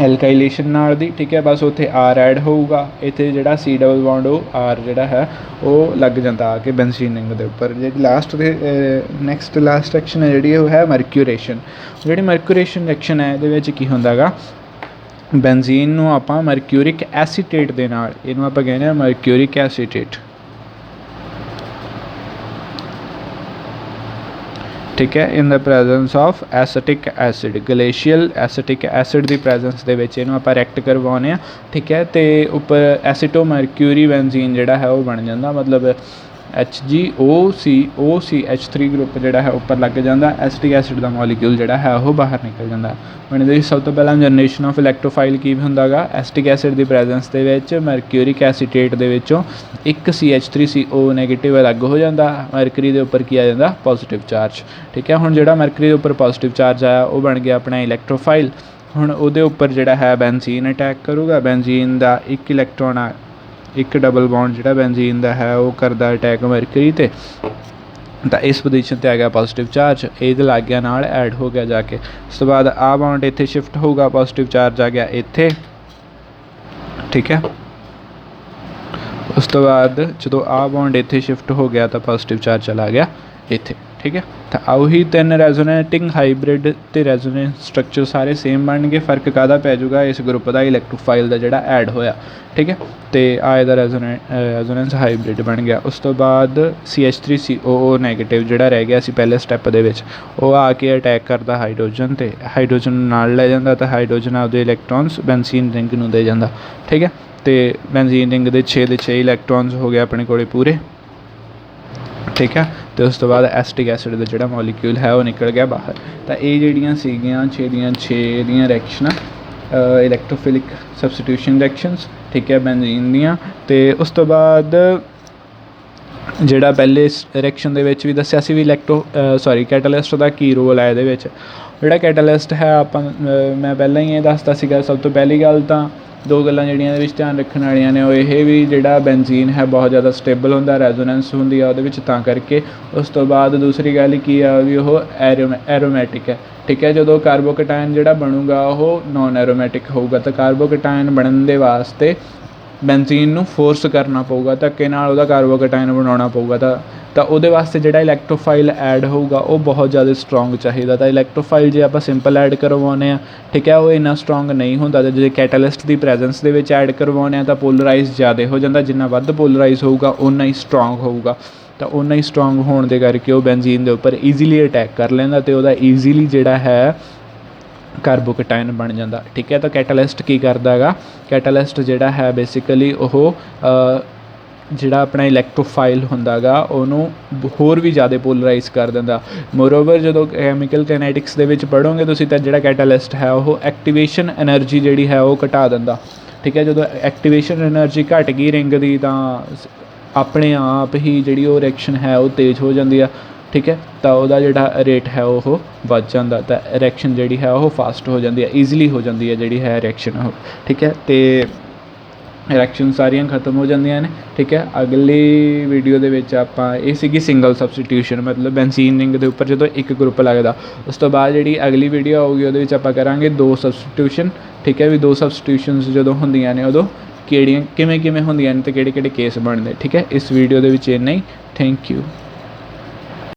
एल्काइलेशन नाल दी। ठीक है, बस उत्थे R ऐड होऊगा, इत्थे जिहड़ा C डबल बॉन्ड R जिहड़ा है वो लग जाता आके बेंजीनिंग दे उपर। जिहड़ी लास्ट नैक्सट लास्ट रिएक्शन है जिहड़ी वो है मरक्यूरेशन। जिहड़ी मरक्यूरेशन रिएक्शन है इहदे विच की हुंदा गा, बेंजीन नूं आपां मरक्यूरिक एसीटेट दे नाल, इहनूं आपां कहने आ मरक्यूरिक एसीटेट। ठीक है, in the presence of acetic acid, glacial acetic acid की प्रेजेंस दे विच इहनूं आपां रिएक्ट करवाउने आ। ठीक है, तो उपर एसीटो मरक्यूरी बेंजीन जिहड़ा है वो बन जाता, मतलब HgOCH3 ग्रुप जिहड़ा है उपर लग जाता, एसिटिक एसिड का मॉलीक्यूल जिहड़ा है वो बाहर निकल जाता। हुण इहदे सब तो पहला जनरेशन ऑफ इलैक्ट्रोफाइल की हुंदा गा, एसिटिक एसिड की प्रेजेंस दे विच मरक्यूरिक एसीटेट दे विचों एक CH3CO नैगेटिव अलग हो जाता, मरकरी के उपर की आ जाता पॉजिटिव चार्ज। ठीक है, हुण जिहड़ा मरकरी के उपर पॉजिटिव चार्ज आया वो बन गया अपना इलैक्ट्रोफाइल। हुण उहदे उपर जिहड़ा है बेंजीन अटैक करूगा, बेंजीन का एक इलैक्ट्रॉन एक डबल बॉन्ड जिहड़ा बेंजीन का है वो करदा अटैक मरकरी ते, तो इस पोजीशन पर आ गया पॉजिटिव चार्ज, ये लग गया नाल ऐड हो गया जाके। उस तो बाद आ बॉन्ड इत्थे शिफ्ट होगा, पॉजिटिव चार्ज आ गया इत्थे। ठीक है, उस तो बाद जो आ बॉन्ड इत्थे शिफ्ट हो गया तो पॉजिटिव चार्ज चला गया इत्थे। ठीक है। तो ਉਹੀ 3 ਰੈਜ਼ੋਨੇਟਿੰਗ ਹਾਈਬ੍ਰਿਡ ਤੇ ਰੈਜ਼ੋਨੈਂਸ ਸਟਰਕਚਰ ਸਾਰੇ ਸੇਮ ਬਣਨਗੇ। ਫ਼ਰਕ ਕਾਹਦਾ ਪੈ ਜਾਊਗਾ, ਇਸ ਗਰੁੱਪ ਦਾ ਇਲੈਕਟ੍ਰੋਫਾਈਲ ਦਾ ਜਿਹੜਾ ਐਡ ਹੋਇਆ, ਠੀਕ ਹੈ। ਤੇ ਆ ਇਹਦਾ ਰੈਜ਼ੋਨੈਂਸ ਹਾਈਬ੍ਰਿਡ ਬਣ ਗਿਆ। ਉਸ ਤੋਂ ਬਾਅਦ CH3COO ਨੈਗੇਟਿਵ ਜਿਹੜਾ ਰਹਿ ਗਿਆ ਸੀ ਪਹਿਲੇ ਸਟੈਪ ਦੇ ਵਿੱਚ, ਉਹ ਆ ਕੇ ਅਟੈਕ ਕਰਦਾ ਹਾਈਡਰੋਜਨ ਤੇ ਹਾਈਡਰੋਜਨ ਨਾਲ ਲੈ ਜਾਂਦਾ ਤਾਂ ਹਾਈਡਰੋਜਨ ਆਪਦੇ ਇਲੈਕਟ੍ਰੋਨਸ ਬੈਂਜ਼ੀਨ ਰਿੰਗ ਨੂੰ ਦੇ ਜਾਂਦਾ, ਠੀਕ ਹੈ। ਤੇ ਬੈਂਜ਼ੀਨ ਰਿੰਗ ਦੇ 6 ਦੇ 6 ਇਲੈਕਟ੍ਰੋਨਸ ਹੋ ਗਏ ਆਪਣੇ ਕੋਲੇ ਪੂਰੇ, ਠੀਕ ਹੈ। ਅਤੇ ਉਸ ਤੋਂ ਬਾਅਦ ਐਸਟਿਕ ਐਸਿਡ ਦਾ ਜਿਹੜਾ ਮੋਲੀਕਿਊਲ ਹੈ ਉਹ ਨਿਕਲ ਗਿਆ ਬਾਹਰ। ਤਾਂ ਇਹ ਜਿਹੜੀਆਂ ਸੀਗੀਆਂ 6 ਦੀਆਂ 6 ਦੀਆਂ ਰਿਐਕਸ਼ਨਾਂ ਇਲੈਕਟ੍ਰੋਫਿਲਿਕ ਸਬਸਟੀਟਿਊਸ਼ਨ ਰਿਐਕਸ਼ਨਸ, ਠੀਕ ਹੈ, ਬੈਂਜ਼ੀਨ ਦੀਆਂ। ਅਤੇ ਉਸ ਤੋਂ ਬਾਅਦ ਜਿਹੜਾ ਪਹਿਲੇ ਰਿਐਕਸ਼ਨ ਦੇ ਵਿੱਚ ਵੀ ਦੱਸਿਆ ਸੀ ਵੀ ਕੈਟਾਲਿਸਟ ਦਾ ਕੀ ਰੋਲ ਹੈ ਇਹਦੇ ਵਿੱਚ। ਜਿਹੜਾ ਕੈਟਾਲਿਸਟ ਹੈ ਆਪਾਂ ਮੈਂ ਪਹਿਲਾਂ ਹੀ ਇਹ ਦੱਸਦਾ ਸੀਗਾ। ਸਭ ਤੋਂ ਪਹਿਲੀ ਗੱਲ ਤਾਂ 2 ਗੱਲਾਂ ਜਿਹੜੀਆਂ ਇਹਦੇ ਵਿੱਚ ਧਿਆਨ ਰੱਖਣ ਵਾਲੀਆਂ ਨੇ ਉਹ ਇਹ ਵੀ ਜਿਹੜਾ ਬੈਂਜ਼ੀਨ ਹੈ ਬਹੁਤ ਜ਼ਿਆਦਾ ਸਟੇਬਲ ਹੁੰਦਾ, ਰੈਜ਼ੋਨੈਂਸ ਹੁੰਦੀ ਆ ਉਹਦੇ ਵਿੱਚ ਤਾਂ ਕਰਕੇ। ਉਸ ਤੋਂ ਬਾਅਦ ਦੂਸਰੀ ਗੱਲ ਕੀ ਆ ਵੀ ਉਹ ਐਰੋਮੈਟਿਕ ਹੈ, ਠੀਕ ਹੈ। ਜਦੋਂ ਕਾਰਬੋਕੈਟਾਇਨ ਜਿਹੜਾ ਬਣੂਗਾ ਉਹ ਨੋਨ ਐਰੋਮੈਟਿਕ ਹੋਊਗਾ, ਤਾਂ ਕਾਰਬੋਕੈਟਾਇਨ ਬਣਨ ਦੇ ਵਾਸਤੇ ਬੈਂਜ਼ੀਨ ਨੂੰ ਫੋਰਸ ਕਰਨਾ ਪਊਗਾ, ਧੱਕੇ ਨਾਲ ਉਹਦਾ ਕਾਰਬੋਕੈਟਾਇਨ ਬਣਾਉਣਾ ਪਊਗਾ। ਤਾਂ ਉਹਦੇ ਵਾਸਤੇ ਜਿਹੜਾ ਇਲੈਕਟ੍ਰੋਫਾਈਲ ਐਡ ਹੋਊਗਾ ਉਹ ਬਹੁਤ ਜ਼ਿਆਦਾ ਸਟਰੋਂਗ ਚਾਹੀਦਾ। ਤਾਂ ਇਲੈਕਟ੍ਰੋਫਾਈਲ ਜੇ ਆਪਾਂ ਸਿੰਪਲ ਐਡ ਕਰਵਾਉਂਦੇ ਹਾਂ, ਠੀਕ ਹੈ, ਉਹ ਇੰਨਾ ਸਟਰੋਂਗ ਨਹੀਂ ਹੁੰਦਾ। ਅਤੇ ਜੇ ਕੈਟਾਲਿਸਟ ਦੀ ਪ੍ਰੈਜੈਂਸ ਦੇ ਵਿੱਚ ਐਡ ਕਰਵਾਉਂਦੇ ਹਾਂ ਤਾਂ ਪੋਲਰਾਈਜ਼ ਜ਼ਿਆਦਾ ਹੋ ਜਾਂਦਾ। ਜਿੰਨਾ ਵੱਧ ਪੋਲਰਾਈਜ਼ ਹੋਊਗਾ ਓਨਾ ਹੀ ਸਟਰੋਂਗ ਹੋਊਗਾ। ਤਾਂ ਓਨਾ ਹੀ ਸਟਰੋਂਗ ਹੋਣ ਦੇ ਕਰਕੇ ਉਹ ਬੈਂਜ਼ੀਨ ਦੇ ਉੱਪਰ ਈਜ਼ੀਲੀ ਅਟੈਕ ਕਰ ਲੈਂਦਾ ਅਤੇ ਉਹਦਾ ਈਜ਼ੀਲੀ ਜਿਹੜਾ ਹੈ ਕਾਰਬੋਕੈਟਾਇਨ ਬਣ ਜਾਂਦਾ, ਠੀਕ ਹੈ। ਤਾਂ ਕੈਟਾਲਿਸਟ ਕੀ ਕਰਦਾ ਹੈਗਾ, ਕੈਟਾਲਿਸਟ ਜਿਹੜਾ ਹੈ ਬੇਸਿਕਲੀ ਉਹ ਜਿਹੜਾ ਆਪਣਾ ਇਲੈਕਟ੍ਰੋਫਾਈਲ ਹੁੰਦਾ ਗਾ ਉਹਨੂੰ ਹੋਰ ਵੀ ਜ਼ਿਆਦਾ ਪੋਲਰਾਈਜ਼ ਕਰ ਦਿੰਦਾ। ਮੋਰਓਵਰ ਜਦੋਂ ਕੈਮੀਕਲ ਕੈਨੈਟਿਕਸ ਦੇ ਵਿੱਚ ਪੜ੍ਹੋਗੇ ਤੁਸੀਂ ਤਾਂ ਜਿਹੜਾ ਕੈਟਾਲਿਸਟ ਹੈ ਉਹ ਐਕਟੀਵੇਸ਼ਨ ਐਨਰਜੀ ਜਿਹੜੀ ਹੈ ਉਹ ਘਟਾ ਦਿੰਦਾ, ਠੀਕ ਹੈ। ਜਦੋਂ ਐਕਟੀਵੇਸ਼ਨ ਐਨਰਜੀ ਘਟ ਗਈ ਰਿੰਗ ਦੀ ਤਾਂ ਆਪਣੇ ਆਪ ਹੀ ਜਿਹੜੀ ਉਹ ਰਿਐਕਸ਼ਨ ਹੈ ਉਹ ਤੇਜ਼ ਹੋ ਜਾਂਦੀ ਆ, ਠੀਕ ਹੈ। ਤਾਂ ਉਹਦਾ ਜਿਹੜਾ ਰੇਟ ਹੈ ਉਹ ਵੱਧ ਜਾਂਦਾ, ਤਾਂ ਰਿਐਕਸ਼ਨ ਜਿਹੜੀ ਹੈ ਉਹ ਫਾਸਟ ਹੋ ਜਾਂਦੀ ਹੈ, ਈਜ਼ੀਲੀ ਹੋ ਜਾਂਦੀ ਹੈ ਜਿਹੜੀ ਹੈ ਰਿਐਕਸ਼ਨ ਉਹ, ਠੀਕ ਹੈ। ਅਤੇ ਰਿਐਕਸ਼ਨ ਸਾਰੀਆਂ ਖਤਮ ਹੋ ਜਾਂਦੀਆਂ ਨੇ, ਠੀਕ ਹੈ। ਅਗਲੀ ਵੀਡੀਓ ਦੇ ਵਿੱਚ ਆਪਾਂ ਇਹ ਸੀਗੀ ਸਿੰਗਲ ਸਬਸਟੀਟਿਊਸ਼ਨ, ਮਤਲਬ ਬੈਂਜ਼ੀਨ ਰਿੰਗ ਦੇ ਉੱਪਰ ਜਦੋਂ ਇੱਕ ਗਰੁੱਪ ਲੱਗਦਾ। ਉਸ ਤੋਂ ਬਾਅਦ ਜਿਹੜੀ ਅਗਲੀ ਵੀਡੀਓ ਆਊਗੀ ਉਹਦੇ ਵਿੱਚ ਆਪਾਂ ਕਰਾਂਗੇ 2 ਸਬਸਟੀਟਿਊਸ਼ਨ, ਠੀਕ ਹੈ। ਵੀ 2 ਸਬਸਟੀਟਿਊਸ਼ਨਸ ਜਦੋਂ ਹੁੰਦੀਆਂ ਨੇ ਉਦੋਂ ਕਿਵੇਂ ਹੁੰਦੀਆਂ ਨੇ ਅਤੇ ਕਿਹੜੇ ਕੇਸ ਬਣਦੇ, ਠੀਕ ਹੈ। ਇਸ ਵੀਡੀਓ ਦੇ ਵਿੱਚ ਇੰਨਾ ਹੀ। Thank you.